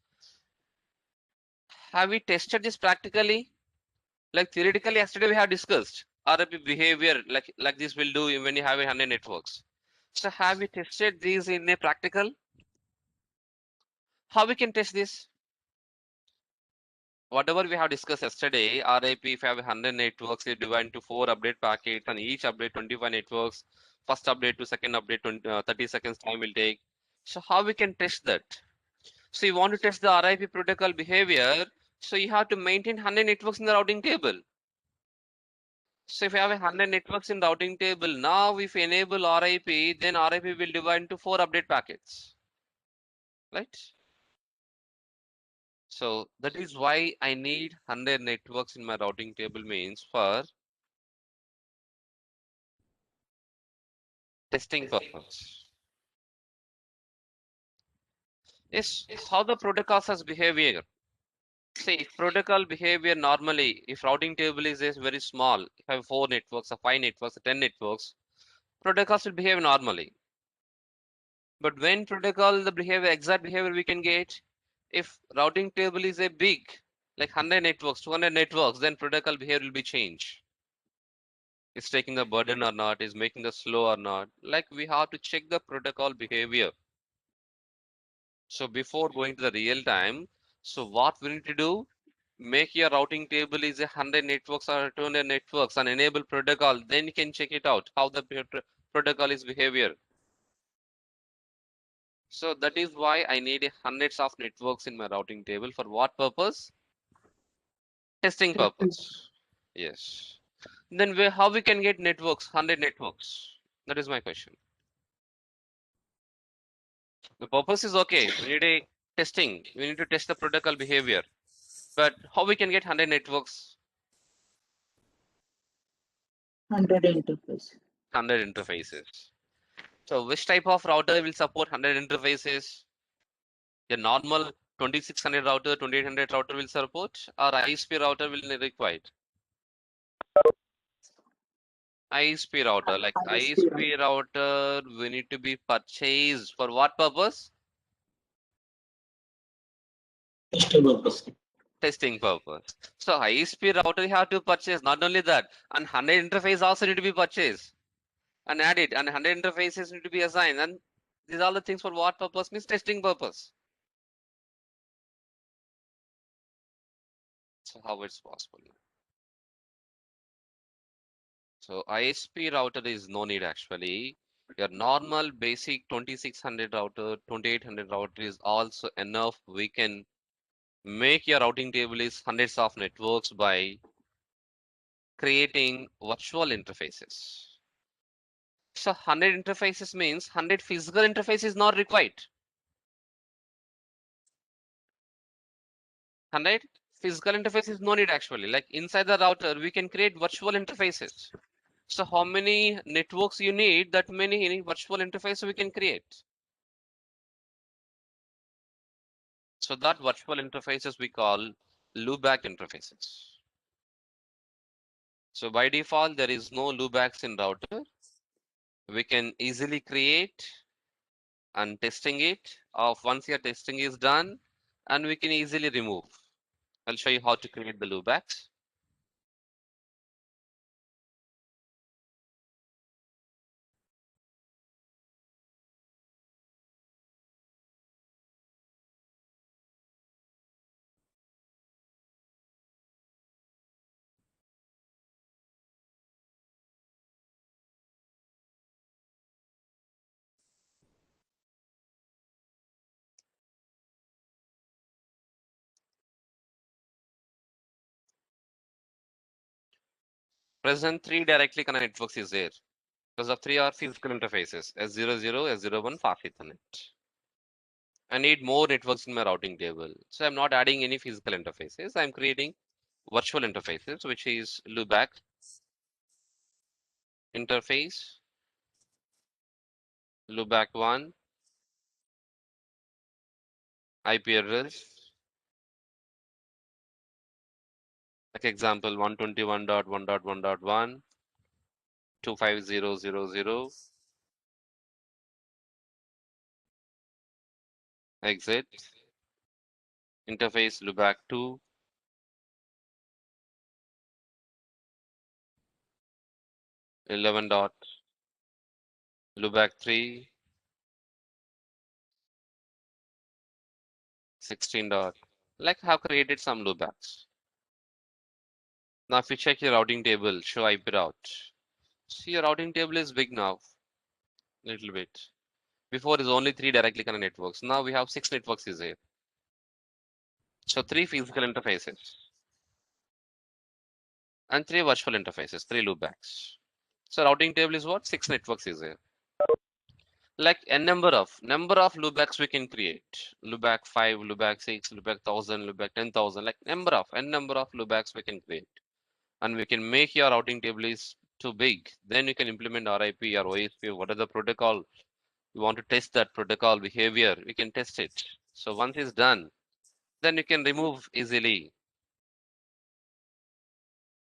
Speaker 1: Have we tested this practically? Like theoretically, yesterday we have discussed RIP behavior like this will do when you have 100 networks. So have we tested these in a practical? How we can test this? Whatever we have discussed yesterday, RIP, if you have 100 networks, you divide into 4 update packets, and each update 25 networks. First update to second update 30 seconds time will take. So how we can test that? So you want to test the RIP protocol behavior, so you have to maintain 100 networks in the routing table. So if you have 100 networks in routing table, now if you enable RIP, then RIP will divide into 4 update packets, right? So that is why I need 100 networks in my routing table means for testing purpose. Yes, how the protocols has behavior. See, if protocol behavior normally, if routing table is very small, if I have 4 networks or 5 networks or 10 networks, protocols will behave normally. But when protocol, the behavior, exact behavior we can get, if routing table is a big, like 100 networks, 200 networks, then protocol behavior will be changed. Is taking the burden or not, is making the slow or not. Like we have to check the protocol behavior. So before going to the real time, so what we need to do, make your routing table is 100 networks or 200 networks and enable protocol, then you can check it out, how the protocol is behavior. So that is why I need hundreds of networks in my routing table. For what purpose? Testing purpose. Yes. Then how we can get networks, 100 networks? That is my question. The purpose is okay. We need a testing. We need to test the protocol behavior. But how we can get 100 networks,
Speaker 4: 100 interface.
Speaker 1: 100 interfaces? So which type of router will support 100 interfaces? A normal 2600 router, 2800 router will support, or ISP router will be required? ISP router, like ISP router, we need to be purchased for what purpose?
Speaker 6: Testing purpose.
Speaker 1: Testing purpose. So ISP router you have to purchase. Not only that, and 100 interface also need to be purchased and added, and 100 interfaces need to be assigned. And these are the things for what purpose? Means testing purpose. So how it's possible? So ISP router is no need actually. Your normal basic 2600 router, 2800 router is also enough. We can make your routing table is hundreds of networks by creating virtual interfaces. So 100 interfaces means 100 physical interfaces is not required. 100 physical interfaces is no need actually. Like inside the router, we can create virtual interfaces. So how many networks you need, that many virtual interfaces we can create. So that virtual interfaces we call loopback interfaces. So by default, there is no loopbacks in router. We can easily create and testing it. Of once your testing is done, and we can easily remove. I'll show you how to create the loopbacks. Present 3 directly connected networks is there. Because of 3 are physical interfaces, S00, S01, fast Ethernet. I need more networks in my routing table. So I'm not adding any physical interfaces. I'm creating virtual interfaces, which is loopback interface, loopback 1, IP address, like example 121.1.1.1, 250.0.0.0, exit, interface loopback 2, 11 dot, loopback 3, 16 dot. Like I have created some loopbacks. Now if you check your routing table, show IP route. See your routing table is big now, little bit. Before is only 3 directly connected networks. Now we have 6 networks is here. So 3 physical interfaces and 3 virtual interfaces, 3 loopbacks. So routing table is what? 6 networks is here. Like a number of loopbacks we can create. Loopback 5, loopback 6, loopback 1000, loopback 10,000, like number of loopbacks we can create. And we can make your routing table is too big. Then you can implement RIP or OSPF, what are the protocol you want to test that protocol behavior, we can test it. So once it's done, then you can remove easily.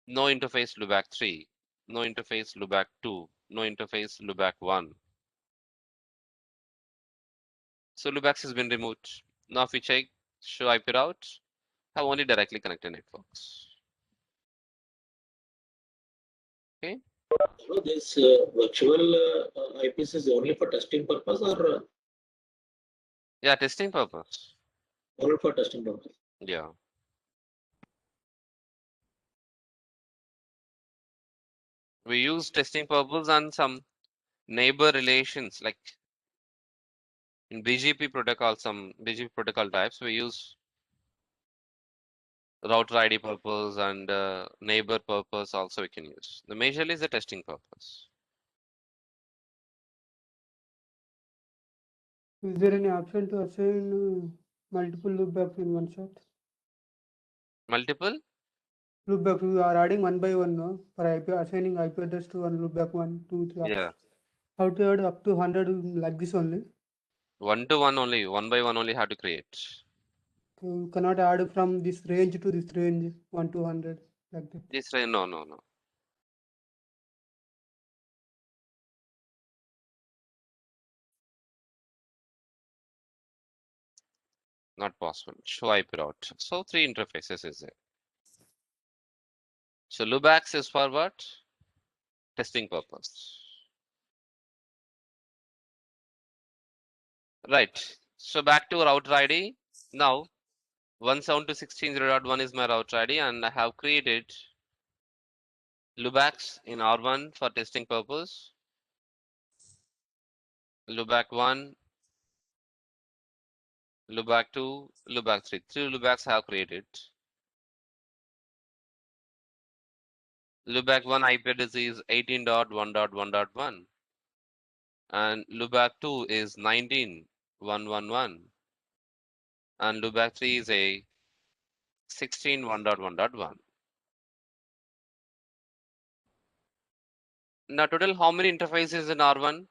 Speaker 1: No interface loopback 3, no interface loopback 2, no interface loopback 1. So loopbacks has been removed. Now if we check show IP route, have only directly connected networks. Okay.
Speaker 6: So this virtual IPs is only for testing purpose or
Speaker 1: Yeah, testing purpose.
Speaker 6: only for testing purpose?
Speaker 1: Yeah. We use testing purpose and some neighbor relations like in BGP protocol, some BGP protocol types, we use router ID purpose and neighbor purpose also we can use. The majorly is the testing purpose.
Speaker 9: Is there any option to assign multiple loopbacks in one shot?
Speaker 1: Multiple?
Speaker 9: Loopback, we are adding one by one, no? For IP, assigning IP address to one loopback, 1, 2, 3.
Speaker 1: Yeah.
Speaker 9: How to add up to 100 like this only?
Speaker 1: One to one only, one by one only have to create.
Speaker 9: So you cannot add from this range to this range, 1 to 100, like that.
Speaker 1: This way, no, no, no. Not possible. Show IP route. So 3 interfaces is there. So loopbacks is for what? Testing purpose. Right. So back to router ID. Now 172.16.0.1 is my router ID and I have created loopbacks in R1 for testing purpose. Loopback 1, loopback 2, loopback 3. 3 loopbacks I have created. Loopback 1 IP address is 18.1.1.1 and loopback 2 is 19.1.1.1 and loopback 3 is a 16.1.1.1. Now total how many interfaces in R1?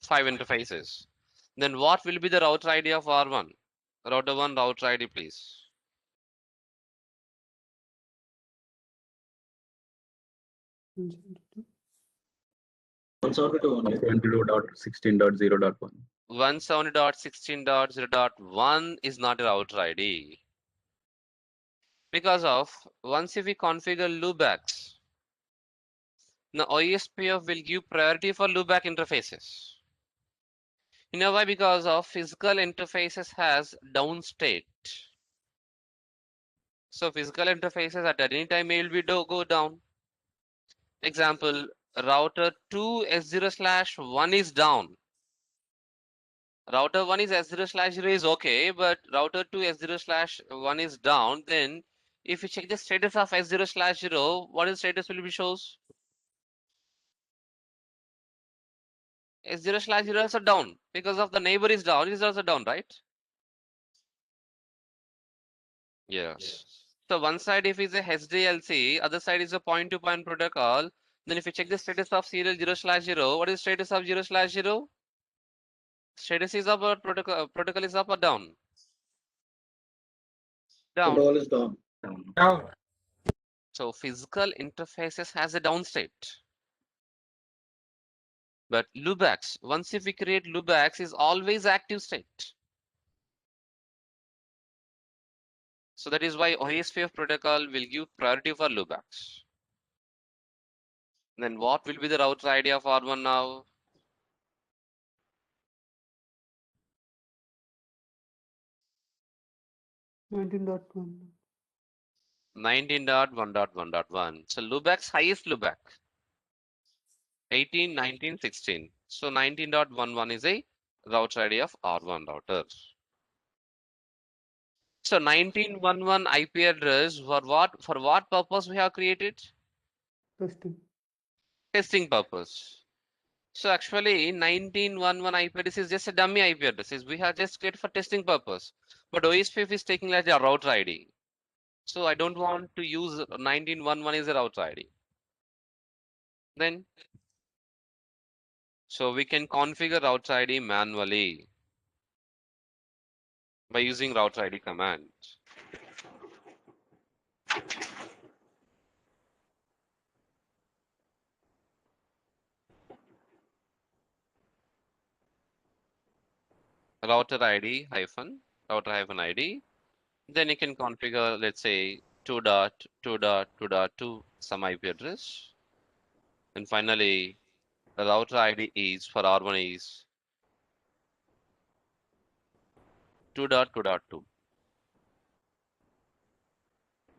Speaker 1: 5 interfaces. Then what will be the router ID of R1? Router 1 router ID please.
Speaker 6: 172 only.
Speaker 10: 172.16.0.1.
Speaker 1: 170.16.0.1 is not a router ID. Because of once if we configure loopbacks, now OSPF will give priority for loopback interfaces. You know why? Because of physical interfaces has down state. So physical interfaces at any time will be go down. Example, router 2 S0/1 is down. Router 1 is S0/0 is okay, but router 2 S0/1 is down. Then if you check the status of S0/0, what is status will be shows? S0/0 is also down because of the neighbor is down, it is also down, right? Yes. So one side if it's a HDLC, other side is a point-to-point protocol. Then if you check the status of serial 0/0, what is status of 0/0? Status is up or protocol is up or down? Down.
Speaker 6: Protocol is down.
Speaker 2: Now,
Speaker 1: So physical interfaces has a down state. But loopbacks, once if we create loopbacks, is always active state. So that is why OSPF protocol will give priority for loopbacks. Then what will be the router ID of R1 now?
Speaker 9: 19.1.
Speaker 1: 19.1.1.1. So loopback's highest loopback. 18, 19, 16. So 19.11 is a router ID of R1 router. So 19.11 IP address for what? For what purpose we have created?
Speaker 9: Testing.
Speaker 1: Testing purpose. So actually 19.11 IP address is just a dummy IP address. We have just created for testing purpose. But OSPF is taking like a router ID. So I don't want to use 19.11 as a router ID. Then so we can configure router ID manually by using router ID command. router ID hyphen router hyphen ID. Then you can configure, let's say 2.2.2.2 some IP address. And finally, the router ID is for R1 is 2.2.2.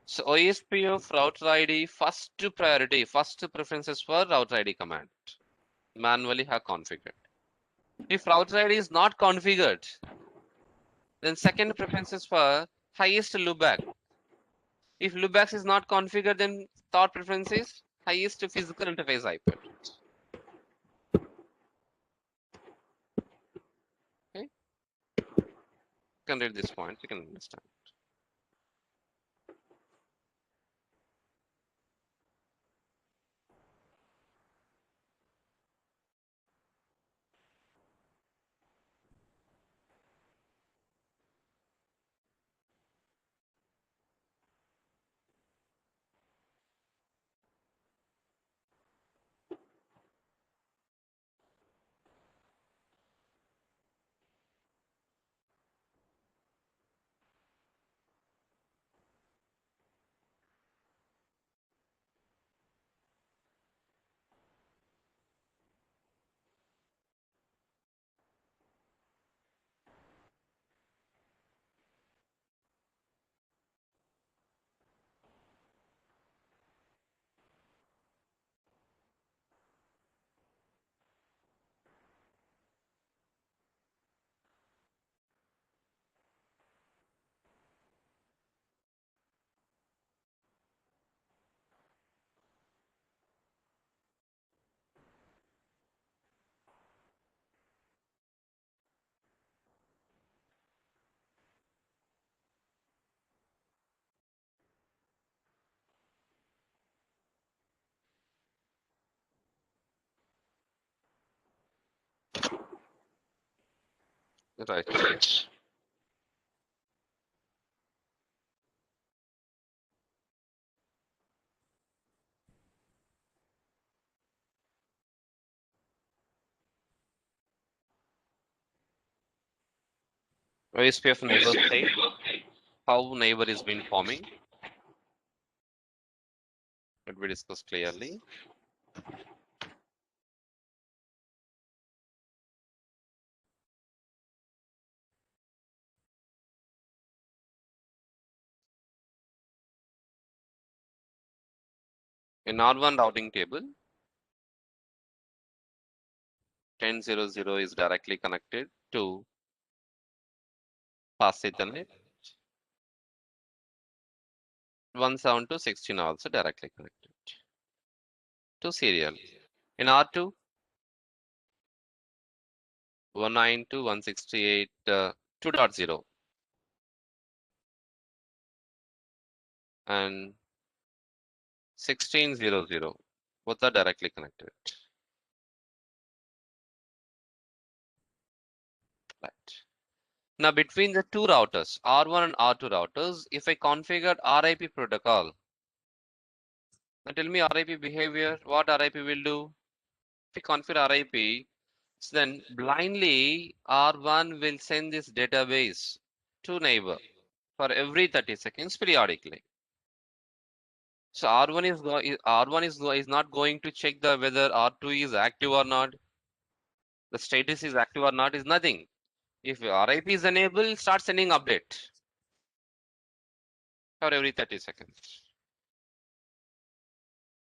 Speaker 1: So OSPF router ID first priority, first preferences for router ID command. Manually have configured. If router ID is not configured, then second preferences for highest loopback. If loopbacks is not configured, then third preference is highest physical interface IP address. Okay, you can read this point, you can understand. Right. OSPF neighbor state, how neighbor is been forming. Let me discuss clearly. In R1 routing table, 10.0.0 is directly connected to fast Ethernet. 1.7 to 16 also directly connected to serial. In R2, 19 to 168 2.0 and 16.0.0, both are directly connected. Right. Now between the two routers, R1 and R2 routers, if I configured RIP protocol, now tell me RIP behavior, what RIP will do? If I configure RIP, so then blindly R1 will send this database to neighbor for every 30 seconds periodically. So R1 is not going to check the whether R2 is active or not, the status is active or not, is nothing. If RIP is enabled, start sending update for every 30 seconds.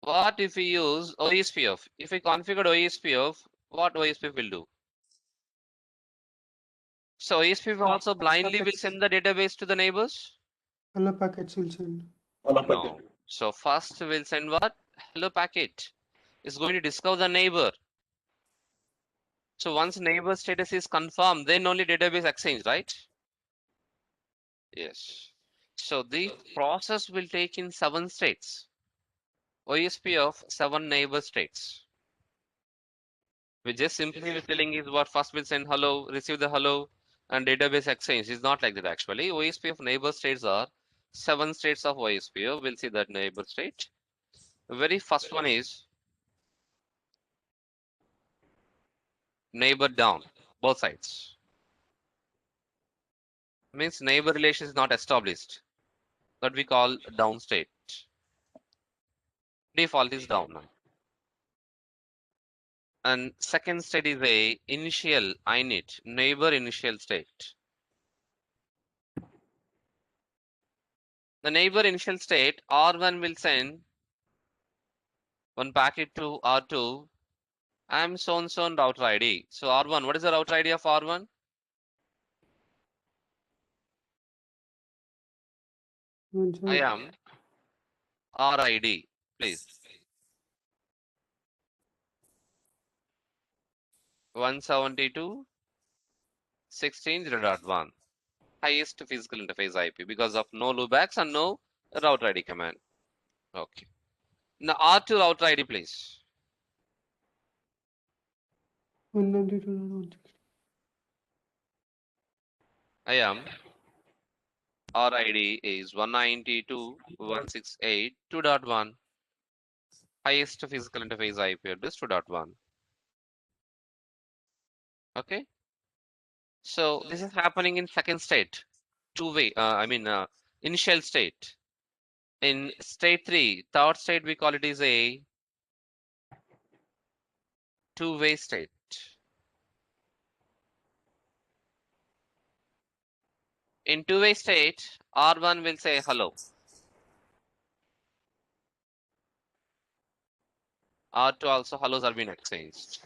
Speaker 1: What if we use OSPF? If we configure OSPF, what OSPF will do? So OSPF also blindly will send the database to the neighbors?
Speaker 9: Hello packets will send.
Speaker 1: No. So first we'll send what? Hello packet. It's going to discover the neighbor. So once neighbor status is confirmed, then only database exchange, right? Yes. So the process will take in 7 states. OSP of 7 neighbor states. We just simply telling is what first will send hello, receive the hello, and database exchange. It's not like that actually. OSP of neighbor states are 7 states of OSPF. We'll see that neighbor state. The very first one is neighbor down, both sides. Means neighbor relation is not established. That we call down state. Default is down now. And second state is a initial init, neighbor initial state. The neighbor initial state, R1 will send one packet to R2. I'm so and so router ID. So R1, what is the router ID of R1? I am RID, please. 172.16.0.1. Highest physical interface IP because of no loopbacks and no router ID command. Okay. Now R2 router ID, please.
Speaker 9: 192.168.
Speaker 1: I am RID is 192.168.2.1. Highest physical interface IP address 2.1. Okay. So this is happening in second state, two-way. Initial state. In state 3, third state we call it is a two-way state. In two-way state, R1 will say hello. R2 also hellos are being exchanged.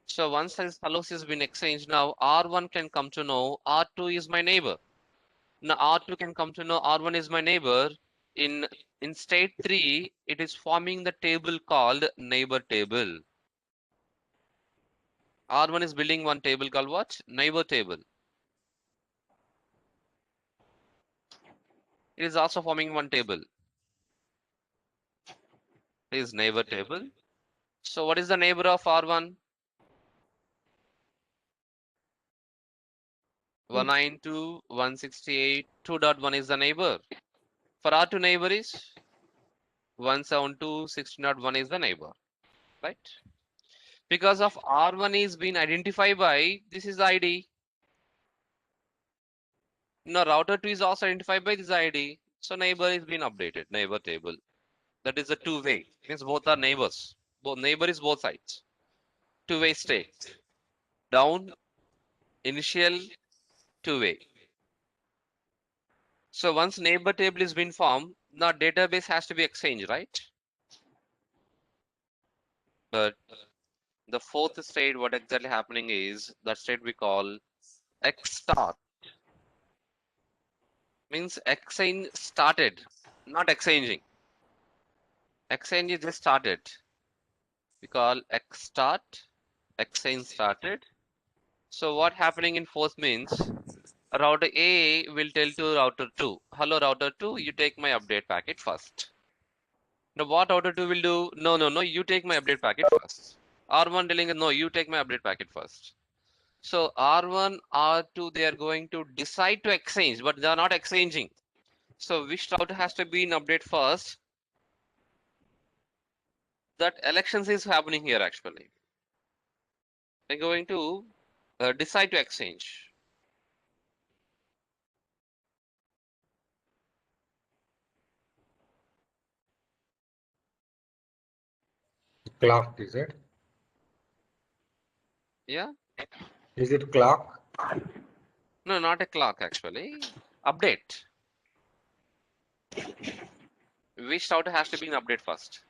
Speaker 1: So once this hellos has been exchanged, now R1 can come to know R2 is my neighbor. Now R2 can come to know R1 is my neighbor. In state 3, it is forming the table called neighbor table. R1 is building one table called what? Neighbor table. It is also forming one table. It is neighbor table. So what is the neighbor of R1? 192.168.2.1 is the neighbor. For R2 neighbor is 172.16.1 is the neighbor, right? Because of R1 is being identified by, this is the ID. Now router 2 is also identified by this ID. So neighbor is being updated, neighbor table. That is a two-way, means both are neighbors. Both neighbor is both sides. Two-way state. Down, initial, two-way. So once neighbor table is been formed, now database has to be exchanged, right? But the fourth state, what exactly happening is that state we call X start. Means exchange started, not exchanging. Exchange is just started. We call X start, exchange started. So what happening in fourth means router A will tell to router 2, hello router 2, you take my update packet first. Now what router 2 will do? No, you take my update packet first. R1 telling no, you take my update packet first. So R1, R2, they are going to decide to exchange, but they are not exchanging. So which router has to be in update first? That elections is happening here actually. They're going to decide to exchange.
Speaker 2: Clocked, is it?
Speaker 1: Yeah.
Speaker 2: Is it clock?
Speaker 1: No, not a clock actually. Update. Which router has to be in update first?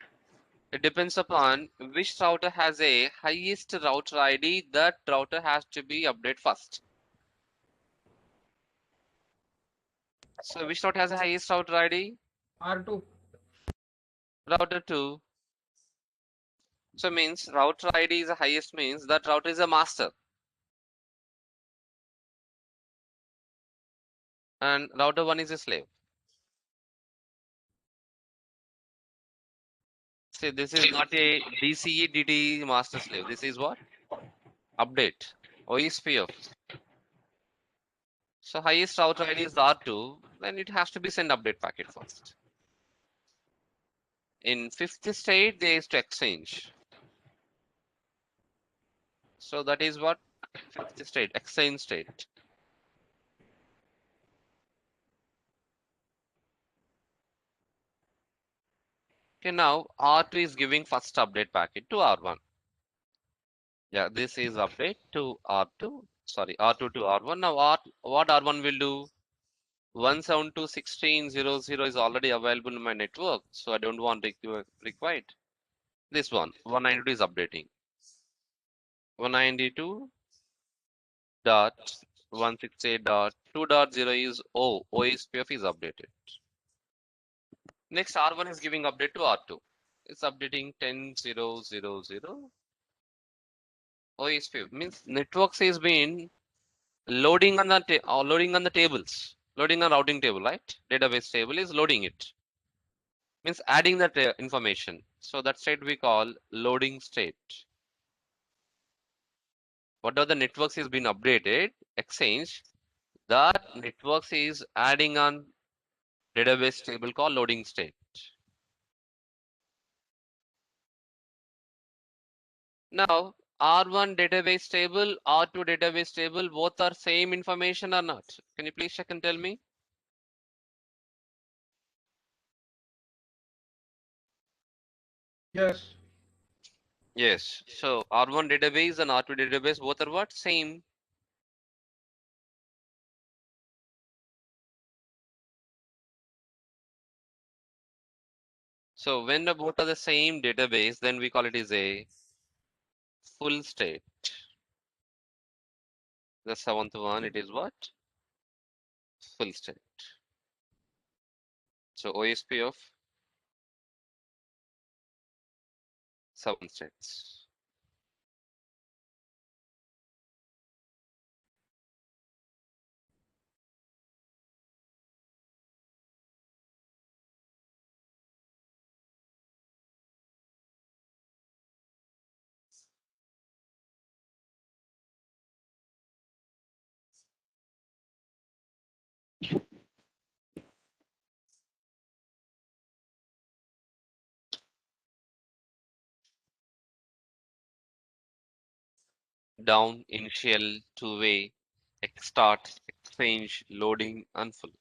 Speaker 1: It depends upon which router has a highest router ID. That router has to be update first. So which router has a highest router ID?
Speaker 8: R2.
Speaker 1: Router 2. So means router ID is the highest means that router is a master. And router 1 is a slave. See, this is not a DCE DT master slave. This is what? Update. OSPF. So highest router ID is R2, then it has to be send update packet first. In fifth state, there is to exchange. So that is what? Fifth state, exchange state. Okay, now R2 is giving first update packet to R1. Yeah, this is update to R2. Sorry, R2 to R1. Now what R1 will do? 172.16.00 is already available in my network, so I don't want required. This one, 192 is updating. 192.168.2.0 is OSPF is updated. Next, R1 is giving update to R2. It's updating 10.0.0.0. OSPF means networks is being loading on the tables, loading a routing table, right? Database table is loading it. Means adding that information. So that state we call loading state. Whatever the networks is being updated, exchange, that networks is adding on database table called loading state. Now, R1 database table, R2 database table, both are same information or not? Can you please check and tell me?
Speaker 2: Yes.
Speaker 1: Yes. So R1 database and R2 database both are what? Same. So when the both are the same database, then we call it is a full state. The seventh one, it is what? Full state. So OSP of 7 states. Down, initial, two-way, start, exchange, loading, and full.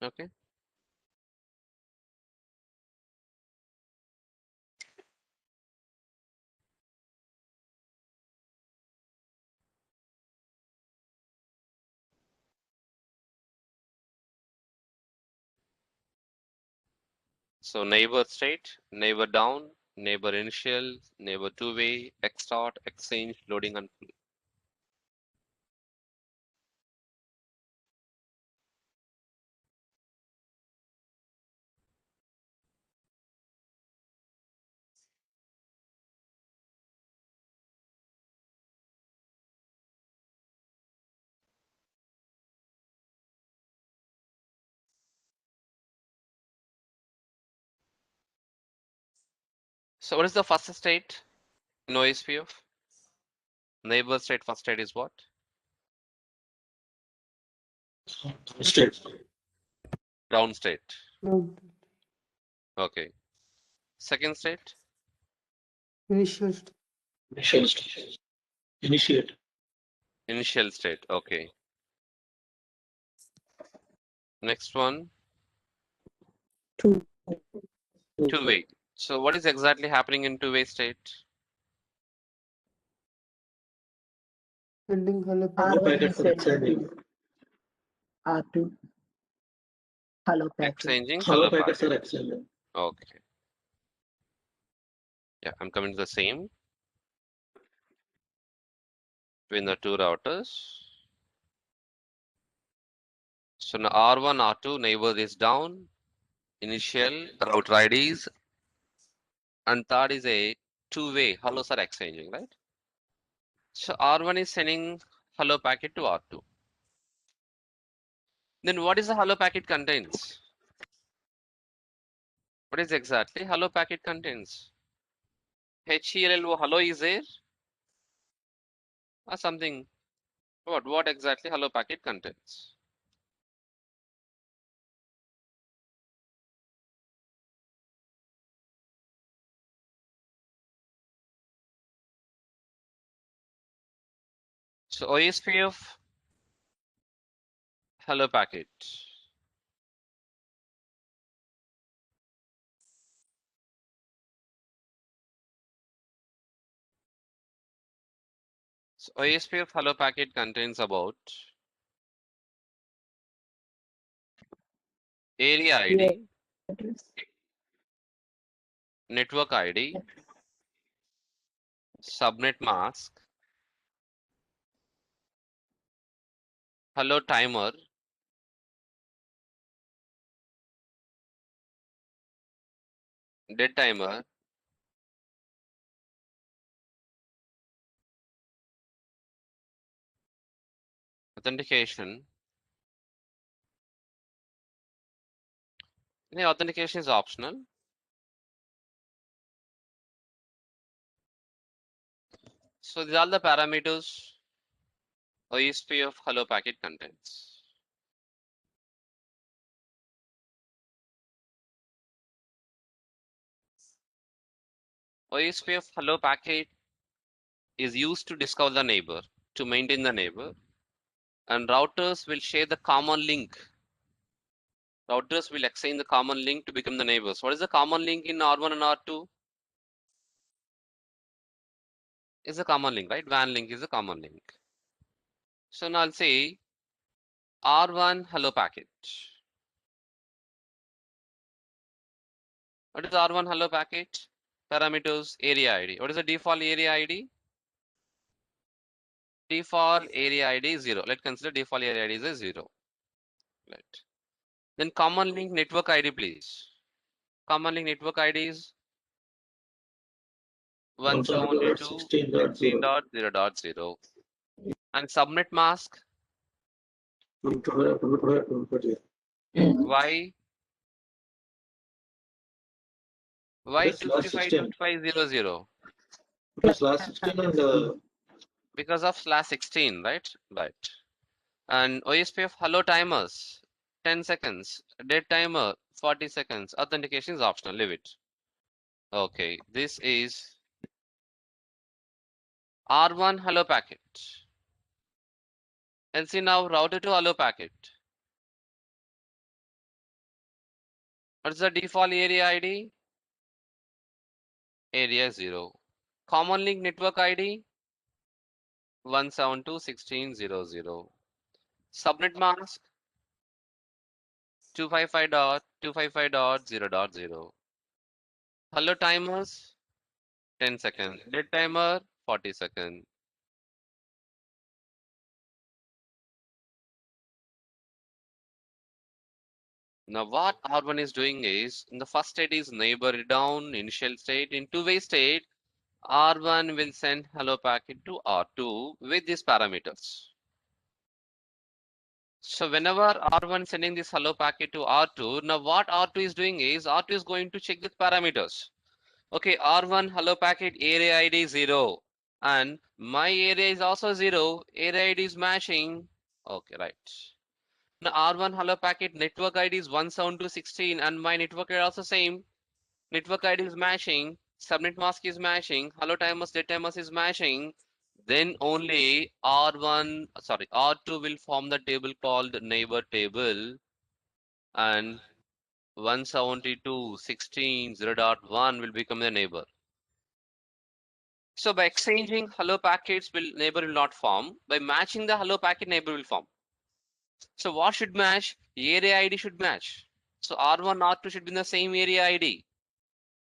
Speaker 1: Okay. So neighbor state, neighbor down, neighbor initial, neighbor two-way, start, exchange, loading, and full. So what is the first state in OSPF? Neighbor state first state is what?
Speaker 6: State.
Speaker 1: Down state.
Speaker 9: No,
Speaker 1: Okay. Second state?
Speaker 9: initial state.
Speaker 6: Initial state. Initiate.
Speaker 1: Initial state. Okay. Next one,
Speaker 4: Two.
Speaker 1: two-way. So what is exactly happening in two-way state?
Speaker 9: Sending hello
Speaker 6: Hello
Speaker 9: packet.
Speaker 6: packets are exchanging.
Speaker 4: R2. Hello packet.
Speaker 1: Exchanging
Speaker 6: Hello
Speaker 1: hello
Speaker 6: packets
Speaker 1: packet.
Speaker 6: are exchanging.
Speaker 1: Okay. Yeah, I'm coming to the same between the two routers. So now R1, R2, neighbor is down, initial, router IDs, and third is a two-way hellos are exchanging, right? So R1 is sending hello packet to R2. Then what is the hello packet contains? What is exactly hello packet contains? HELLO hello is there. or something. What exactly hello packet contains? So OSPF hello packet. So OSPF hello packet contains about area ID,
Speaker 4: Address.
Speaker 1: network ID, subnet mask, hello timer, dead timer, authentication. The authentication is optional. So these are the parameters OSPF hello packet contains. OSPF hello packet is used to discover the neighbor, to maintain the neighbor, and routers will share the common link. Routers will exchange the common link to become the neighbors. What is the common link in R1 and R2? Is a common link, right? WAN link is a common link. So now I'll say R1 hello packet. What is R1 hello packet? Parameters area ID. What is the default area ID? Default area ID is 0. Let's consider default area ID is a 0. Right. Then common link network ID, please. Common link network ID is 172.16.0.0. And subnet mask. Why? Why
Speaker 6: That's last 16.
Speaker 1: 255.255.0.0?
Speaker 6: Because last 16 and
Speaker 1: Because of /16, right? Right. And OSPF hello timers, 10 seconds. Dead timer, 40 seconds. Authentication is optional. Leave it. Okay. This is R1 hello packet. And see now router to hello packet. What's the default area ID? Area 0. Common link network ID 172.16.0.0. Subnet mask 255.255.0.0. Hello timers 10 seconds. Dead timer 40 seconds. Now what R1 is doing is, in the first state is neighbor down, initial state. In two-way state, R1 will send hello packet to R2 with these parameters. So whenever R1 sending this hello packet to R2, now what R2 is doing is, R2 is going to check the parameters. Okay, R1 hello packet area ID 0 and my area is also 0, area ID is matching. Okay, right. Now R1 hello packet network ID is 172.16 and my network ID also same. Network ID is matching, subnet mask is matching, hello timers, dead timers is matching. Then only R2 will form the table called neighbor table and 172.16.0.1 will become the neighbor. So by exchanging hello packets, neighbor will not form. By matching the hello packet, neighbor will form. So what should match? Area ID should match. So R1, R2 should be in the same area ID.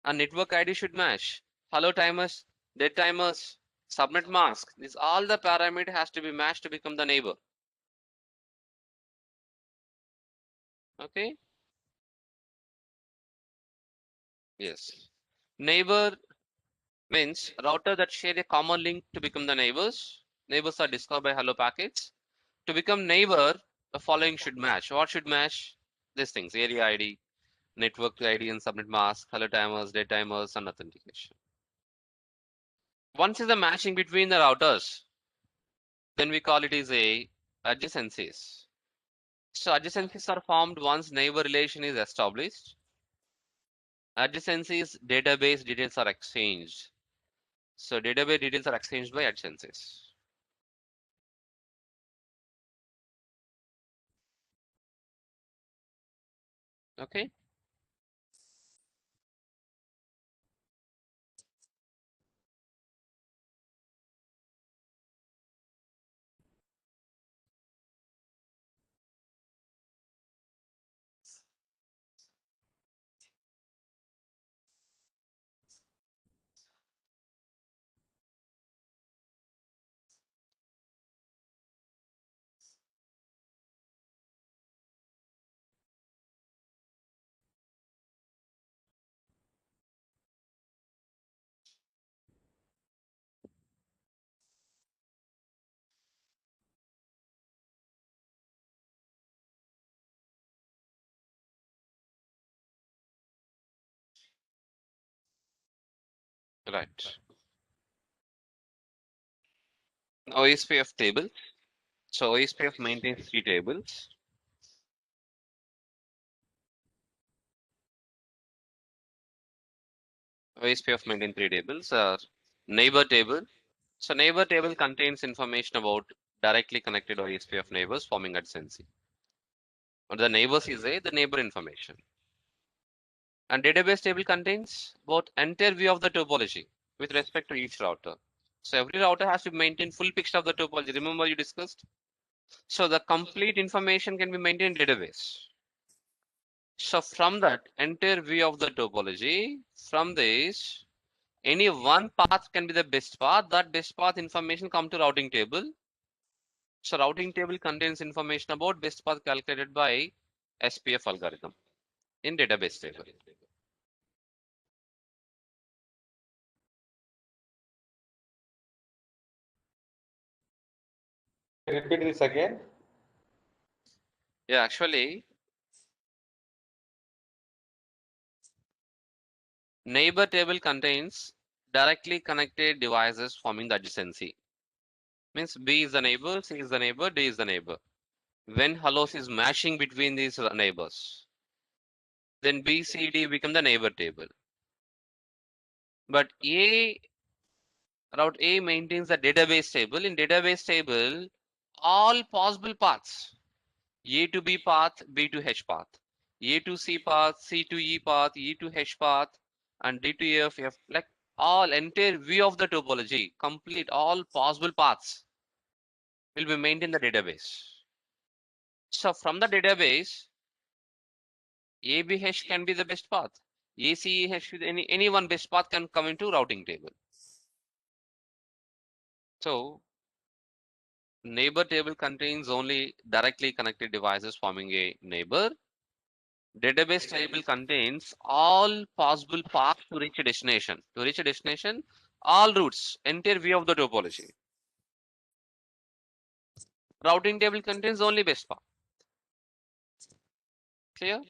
Speaker 1: And network ID should match. Hello timers, dead timers, subnet mask. These all the parameter has to be matched to become the neighbor. Okay. Yes. Neighbor means router that share a common link to become the neighbors. Neighbors are discovered by hello packets. To become neighbor, the following should match. What should match? These things: area ID, network ID and subnet mask, hello timers, dead timers, and authentication. Once is the matching between the routers. then we call it as a adjacencies. So adjacencies are formed once neighbor relation is established. Adjacencies database details are exchanged. So database details are exchanged by adjacencies. Okay. Right. OSPF table. So OSPF maintains 3 tables. OSPF maintains 3 tables. Neighbor table. So neighbor table contains information about directly connected OSPF neighbors forming adjacency. Or the neighbors is the neighbor information. And database table contains both entire view of the topology with respect to each router. So every router has to maintain full picture of the topology. Remember you discussed? So the complete information can be maintained in database. So from that entire view of the topology, from this, any one path can be the best path. That best path information come to routing table. So routing table contains information about best path calculated by SPF algorithm in database table.
Speaker 2: Repeat this again.
Speaker 1: Yeah, actually, neighbor table contains directly connected devices forming the adjacency. Means B is the neighbor, C is the neighbor, D is the neighbor. When hellos is matching between these neighbors, then B, C, D become the neighbor table. But route A maintains the database table. In database table, all possible paths, A to B path, B to H path, A to C path, C to E path, E to H path, and D to F, F, like all entire view of the topology, complete all possible paths will be maintained in the database. So from the database, ABH can be the best path. ACEH, any one best path can come into routing table. So neighbor table contains only directly connected devices forming a neighbor. Database table contains all possible paths to reach a destination. To reach a destination, all routes, entire view of the topology. Routing table contains only best path. Clear?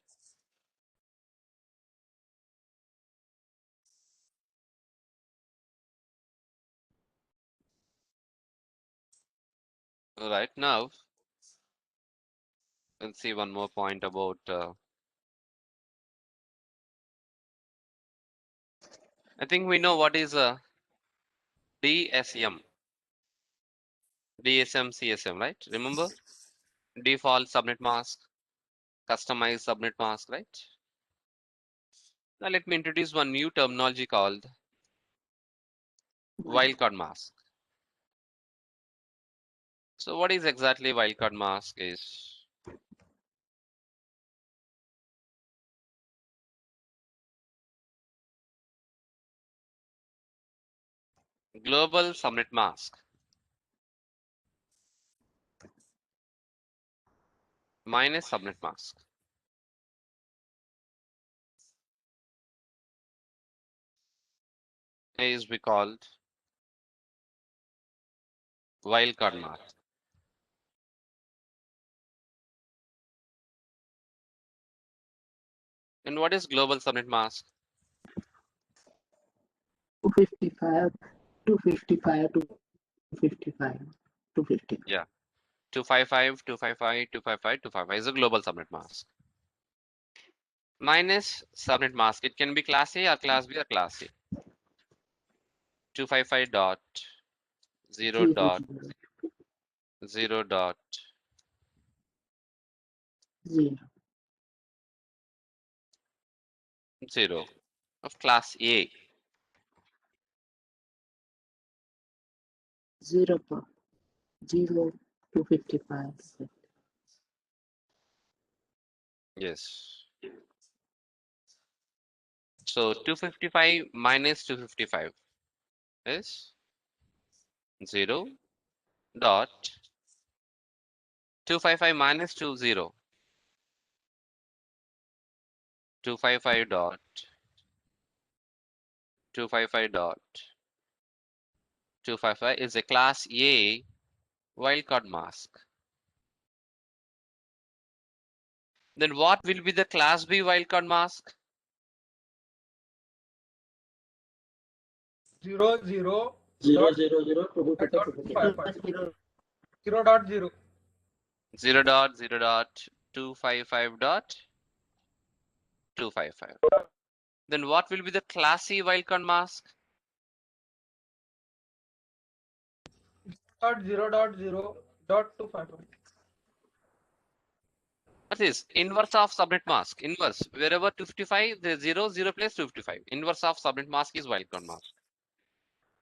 Speaker 1: All right, now let's see one more point about I think we know what is DSM, DSM, CSM, right? Remember? Default subnet mask, customized subnet mask, right? Now let me introduce one new terminology called wildcard mask. So what is exactly wildcard mask is? Global subnet mask minus subnet mask is we called wildcard mask. And what is global subnet mask?
Speaker 4: 255, 255, 255, 250.
Speaker 1: Yeah. 255, 255, 255, 255 is a global subnet mask. Minus subnet mask. It can be class A or class B or class C. 255 dot 0
Speaker 4: 0,
Speaker 1: dot 0 dot
Speaker 4: 0.
Speaker 1: 0 of class A.
Speaker 4: 0, 0, 255.
Speaker 1: Yes. So 255 minus 255 is 0 dot 255 minus 20. 255 dot 255 dot 255 is a class A wildcard mask. Then what will be the class B wildcard mask?
Speaker 9: 0, 0,
Speaker 6: 0,
Speaker 9: dot,
Speaker 6: 0, 0,
Speaker 9: dot
Speaker 6: 255.
Speaker 9: 255. 0 dot 0.
Speaker 1: 0 dot 0 dot 255 dot 255. Then what will be the class C wildcard mask?
Speaker 9: Dot 0 dot 0 dot 255.
Speaker 1: What is inverse of subnet mask? Inverse. Wherever 255, the 0, 0 plus 255. Inverse of subnet mask is wildcard mask.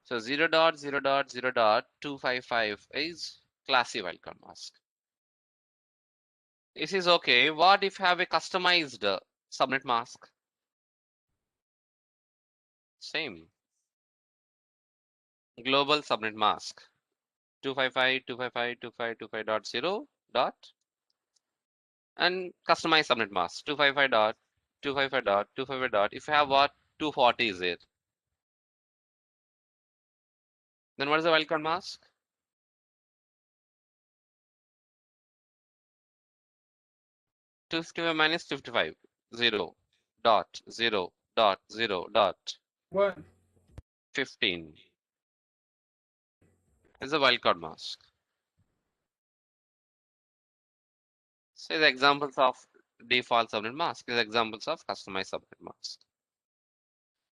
Speaker 1: So 0 dot 0 dot 0 dot 255 is class C wildcard mask. This is okay. What if have a customized subnet mask? Same. Global subnet mask. 255, 255, 2525 dot 0 dot and customize subnet mask 255 dot 255 dot 255 dot. If you have what 240 is there, then what is the wildcard mask? 255 minus 255 0 dot 0 dot 0 dot
Speaker 9: 1.
Speaker 1: 15 is a wildcard mask. So the examples of default subnet mask is examples of customized subnet mask.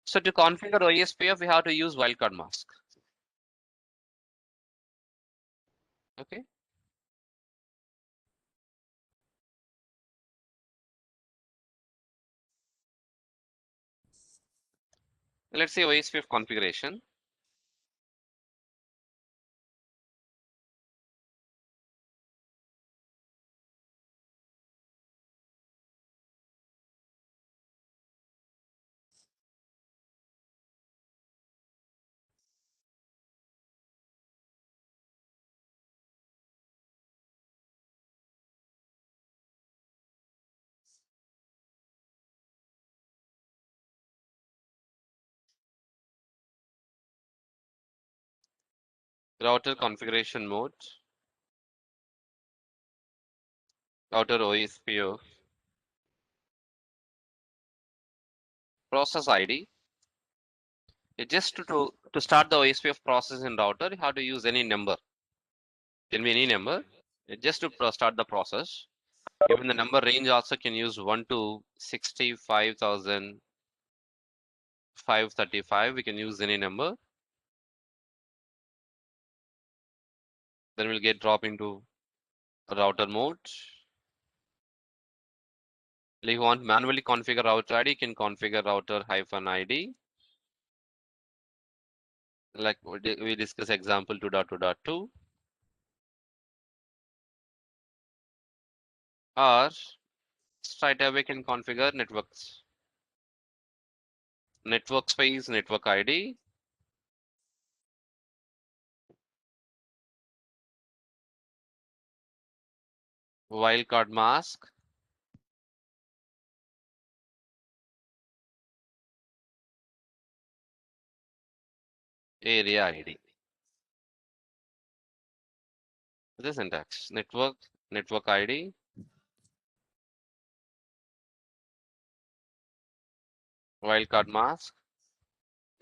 Speaker 1: So to configure OSPF, we have to use wildcard mask. Okay. Let's see OSPF configuration. Router configuration mode, router OSPF, process ID. Just to start the OSPF process in router, you have to use any number. Can be any number. Just to start the process. Even the number range also can use 1 to 65,535. We can use any number. Then we'll get drop into router mode. If you want manually configure router ID, you can configure router -ID. Like we discuss example 2.2.2. Or straight away can configure networks. Network space, network ID. Wildcard mask. Area ID. This syntax. Network, network ID. Wildcard mask.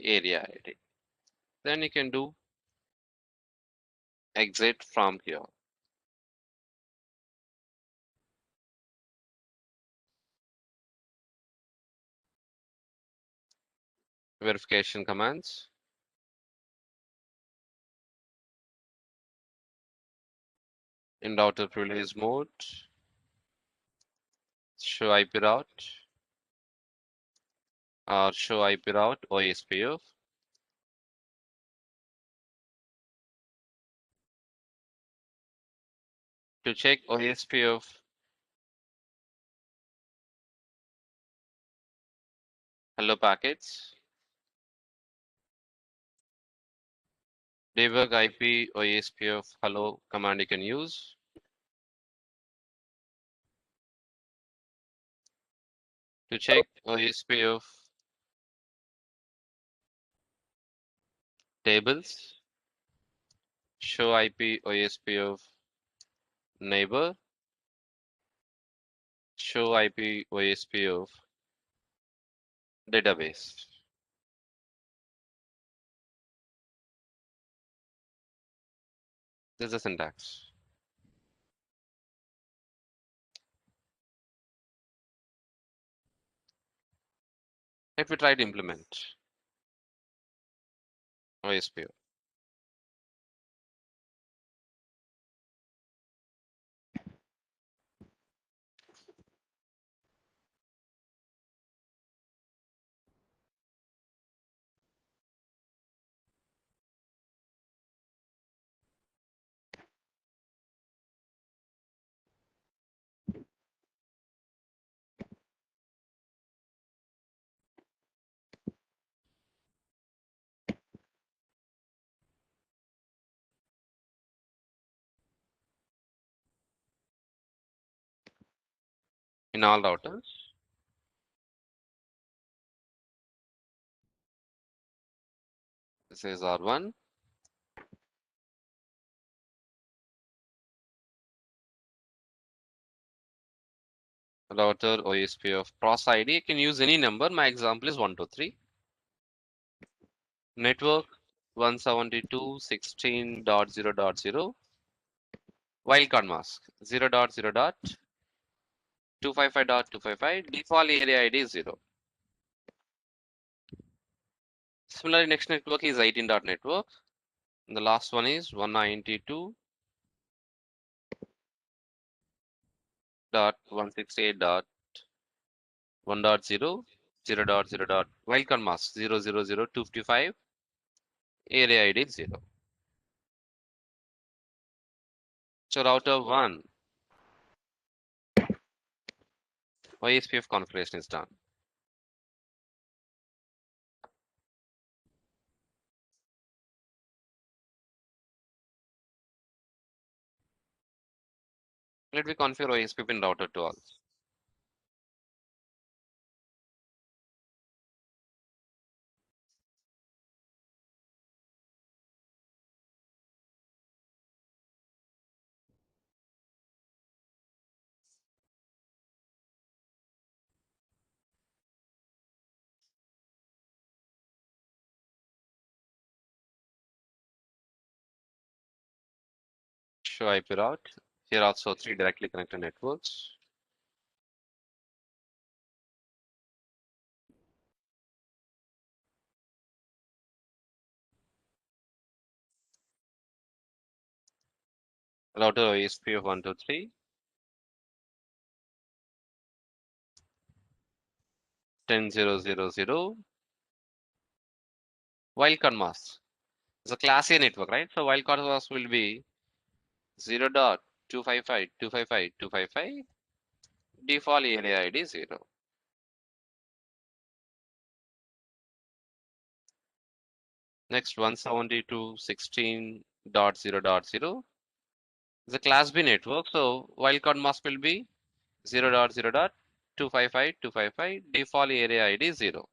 Speaker 1: Area ID. Then you can do exit from here. Verification commands. In router privilege mode, show IP route or show IP route OSPF. To check OSPF, hello packets, debug IP OSPF hello command you can use. To check OSPF tables, show IP OSPF neighbor, show IP OSPF database. This is the syntax. Let me try to implement OSPF. In all routers, this is R1. Router OSPF pros ID, you can use any number. My example is 123. Network 172.16.0.0. Wildcard mask 0.0.255.255. Default area ID is 0. Similarly, next network is 18.network. And the last one is 192.168.1.0. 0.0. Wildcard mask 0.0.0.255. Area ID is 0. So router 1 OSPF configuration is done. Let me configure OSPF in router 2 also. Show IP route. Here also 3 directly connected networks. Router OSPF 123. 10.0.0.0. Wildcard mask. It's a class A network, right? So wildcard mask will be 0.255.255.255. Default area ID 0. Next 172.16.0.0. It's a class B network. So wildcard mask will be 0.0.255.255. Default area ID 0.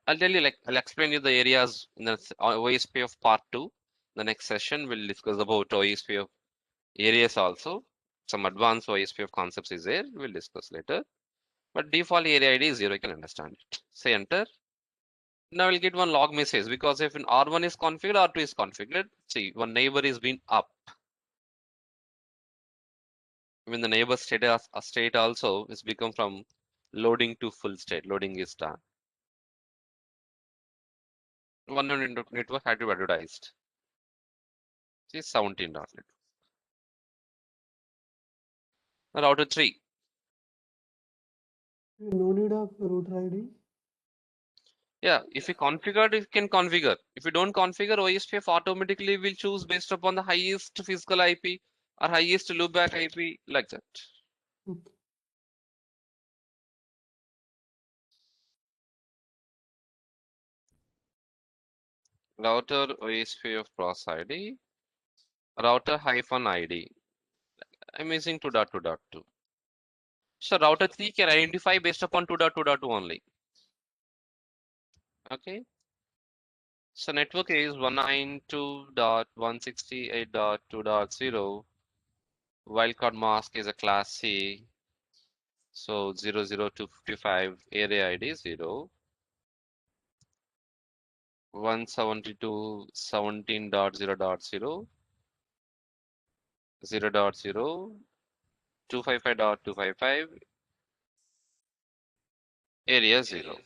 Speaker 1: I'll tell you, like, I'll explain you the areas in the OSPF part 2. The next session we'll discuss about OSPF areas also. Some advanced OSPF concepts is there. We'll discuss later. But default area ID is 0. You can understand it. Say enter. Now we'll get one log message because if an R1 is configured, R2 is configured. Let's see, one neighbor is being up. When the neighbor state also is become from loading to full state. Loading is done. One network had to be advertised. See 17 dot network. Router 3.
Speaker 9: No need of router ID.
Speaker 1: Yeah, if you configure, you can configure. If you don't configure, OSPF automatically will choose based upon the highest physical IP or highest loopback IP like that.
Speaker 9: Okay.
Speaker 1: Router OSPF cross ID, router hyphen ID. I'm using 2.2.2. So router 3 can identify based upon 2.2.2 only. Okay. So network is 192.168.2.0. Wildcard mask is a class C. So 00255 area ID 0. 172.17.0.0. 0.0. 255.255 area 0.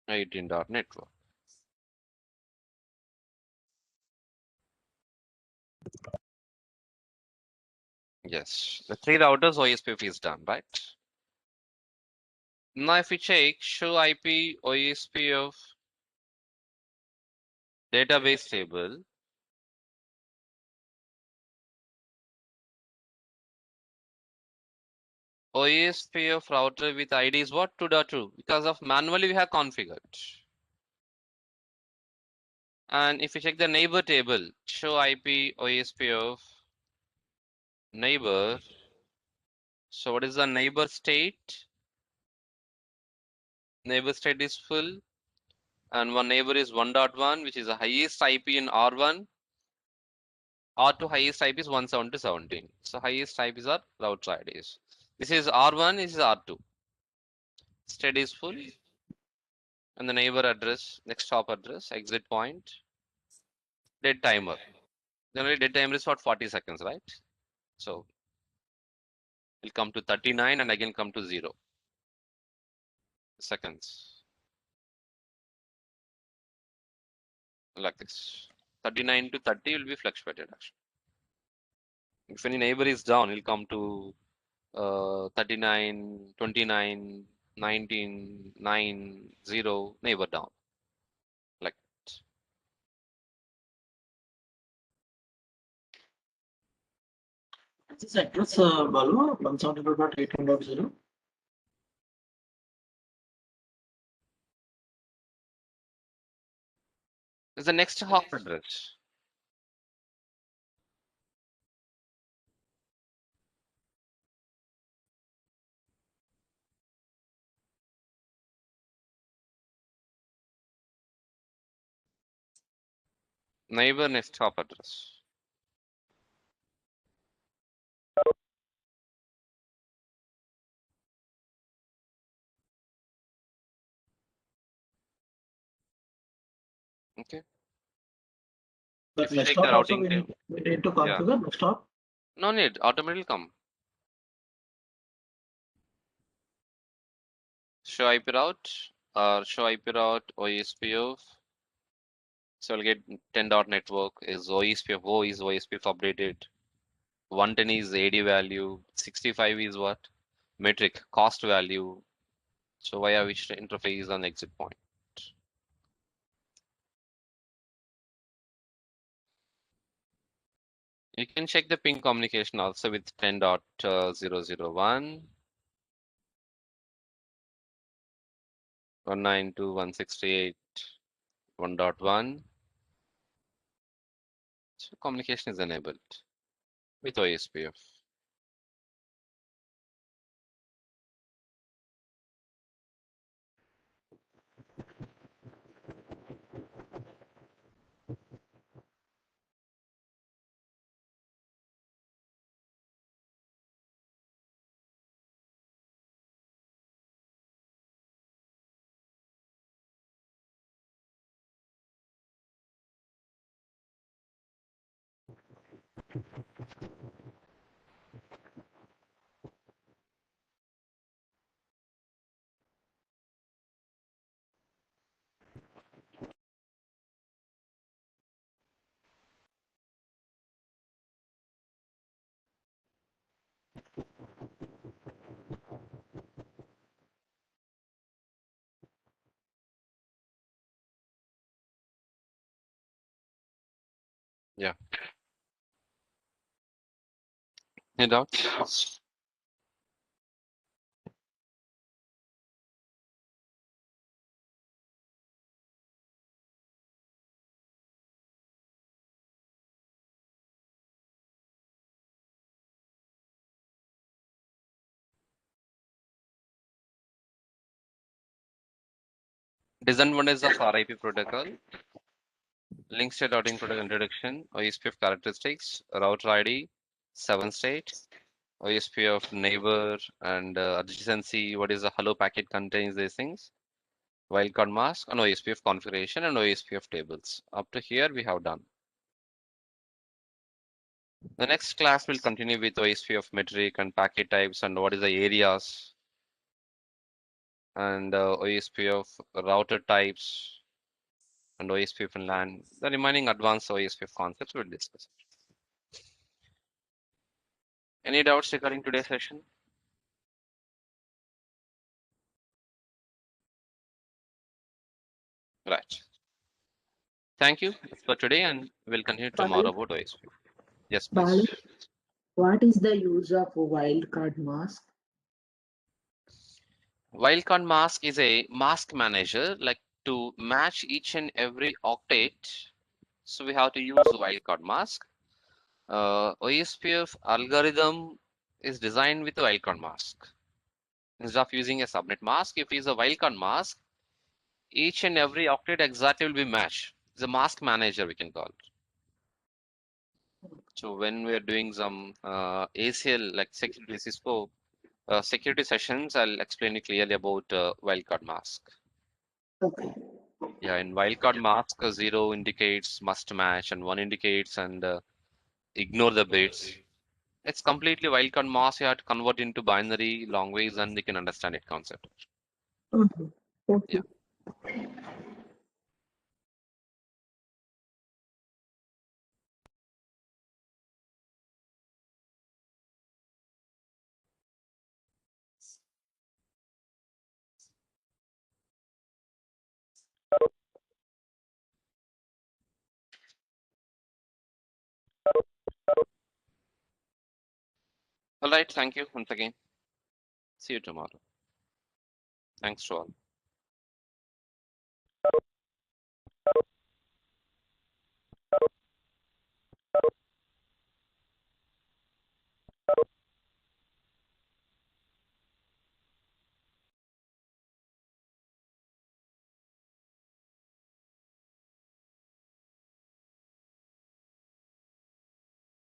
Speaker 1: .network. Yes, the 3 routers OSPF is done, right? Now if we check show IP OSPF database table, OSPF router with ID is what? 2.2 because of manually we have configured. And if you check the neighbor table, show IP OSPF neighbor. So what is the neighbor state? Neighbor state is full. And one neighbor is 1.1, which is the highest IP in R1. R2 highest IP is 170.17. So highest IPs are router IDs. This is R1, this is R2. State is full. And the neighbor address, next hop address, exit point, dead timer. Generally dead timer is for 40 seconds, right? So it'll come to 39 and again come to 0 seconds. Like this. 39 to 30 will be fluctuated actually. If any neighbor is down, it'll come to 39, 29, 19, 9, 0, neighbor down. Like that.
Speaker 6: This address, Balu, 172.18.0.
Speaker 1: Is the next hop address. Neighbor next hop address. Okay.
Speaker 6: But
Speaker 1: If you
Speaker 6: next
Speaker 1: take the
Speaker 6: hop also
Speaker 1: routing table,
Speaker 6: we need to
Speaker 1: yeah,
Speaker 6: configure next hop.
Speaker 1: no need, automatically come. Show IP route or show IP route OSPF. So I'll get 10 dot network is OSPF. O is OSPF updated. 110 is AD value. 65 is what? Metric cost value. So via which interface on exit point. You can check the ping communication also with 10.001, 192.168.1.1. So communication is enabled with OSPF. Yeah. Any doubts? Disadvantages of RIP protocol. Link state routing protocol introduction, OSPF characteristics, router ID, 7-state, OSPF neighbor and adjacency, what is the hello packet contains these things, wildcard mask, and OSPF configuration and OSPF tables. Up to here we have done. The next class will continue with OSPF metric and packet types and what is the areas and OSPF router types and OSPF and LAN. The remaining advanced OSPF concepts we'll discuss. Any doubts regarding today's session? Right. Thank you for today, and we'll continue tomorrow about OSPF. Yes,
Speaker 4: Balu,
Speaker 1: please.
Speaker 4: what is the use of a wildcard mask?
Speaker 1: Wildcard mask is a mask manager, like to match each and every octet. So we have to use the wildcard mask. OSPF algorithm is designed with a wildcard mask. Instead of using a subnet mask, if it's a wildcard mask, each and every octet exactly will be matched. It's a mask manager, we can call it. So when we are doing some ACL, like security Cisco security sessions, I'll explain it clearly about wildcard mask.
Speaker 4: Okay.
Speaker 1: Yeah, in wildcard mask, 0 indicates must match and 1 indicates and ignore the bits. It's completely wildcard mask. You have to convert into binary long ways and you can understand it concept.
Speaker 4: Okay. Thank
Speaker 1: Yeah.
Speaker 4: you.
Speaker 1: All right. Thank you once again. See you tomorrow. Thanks to all.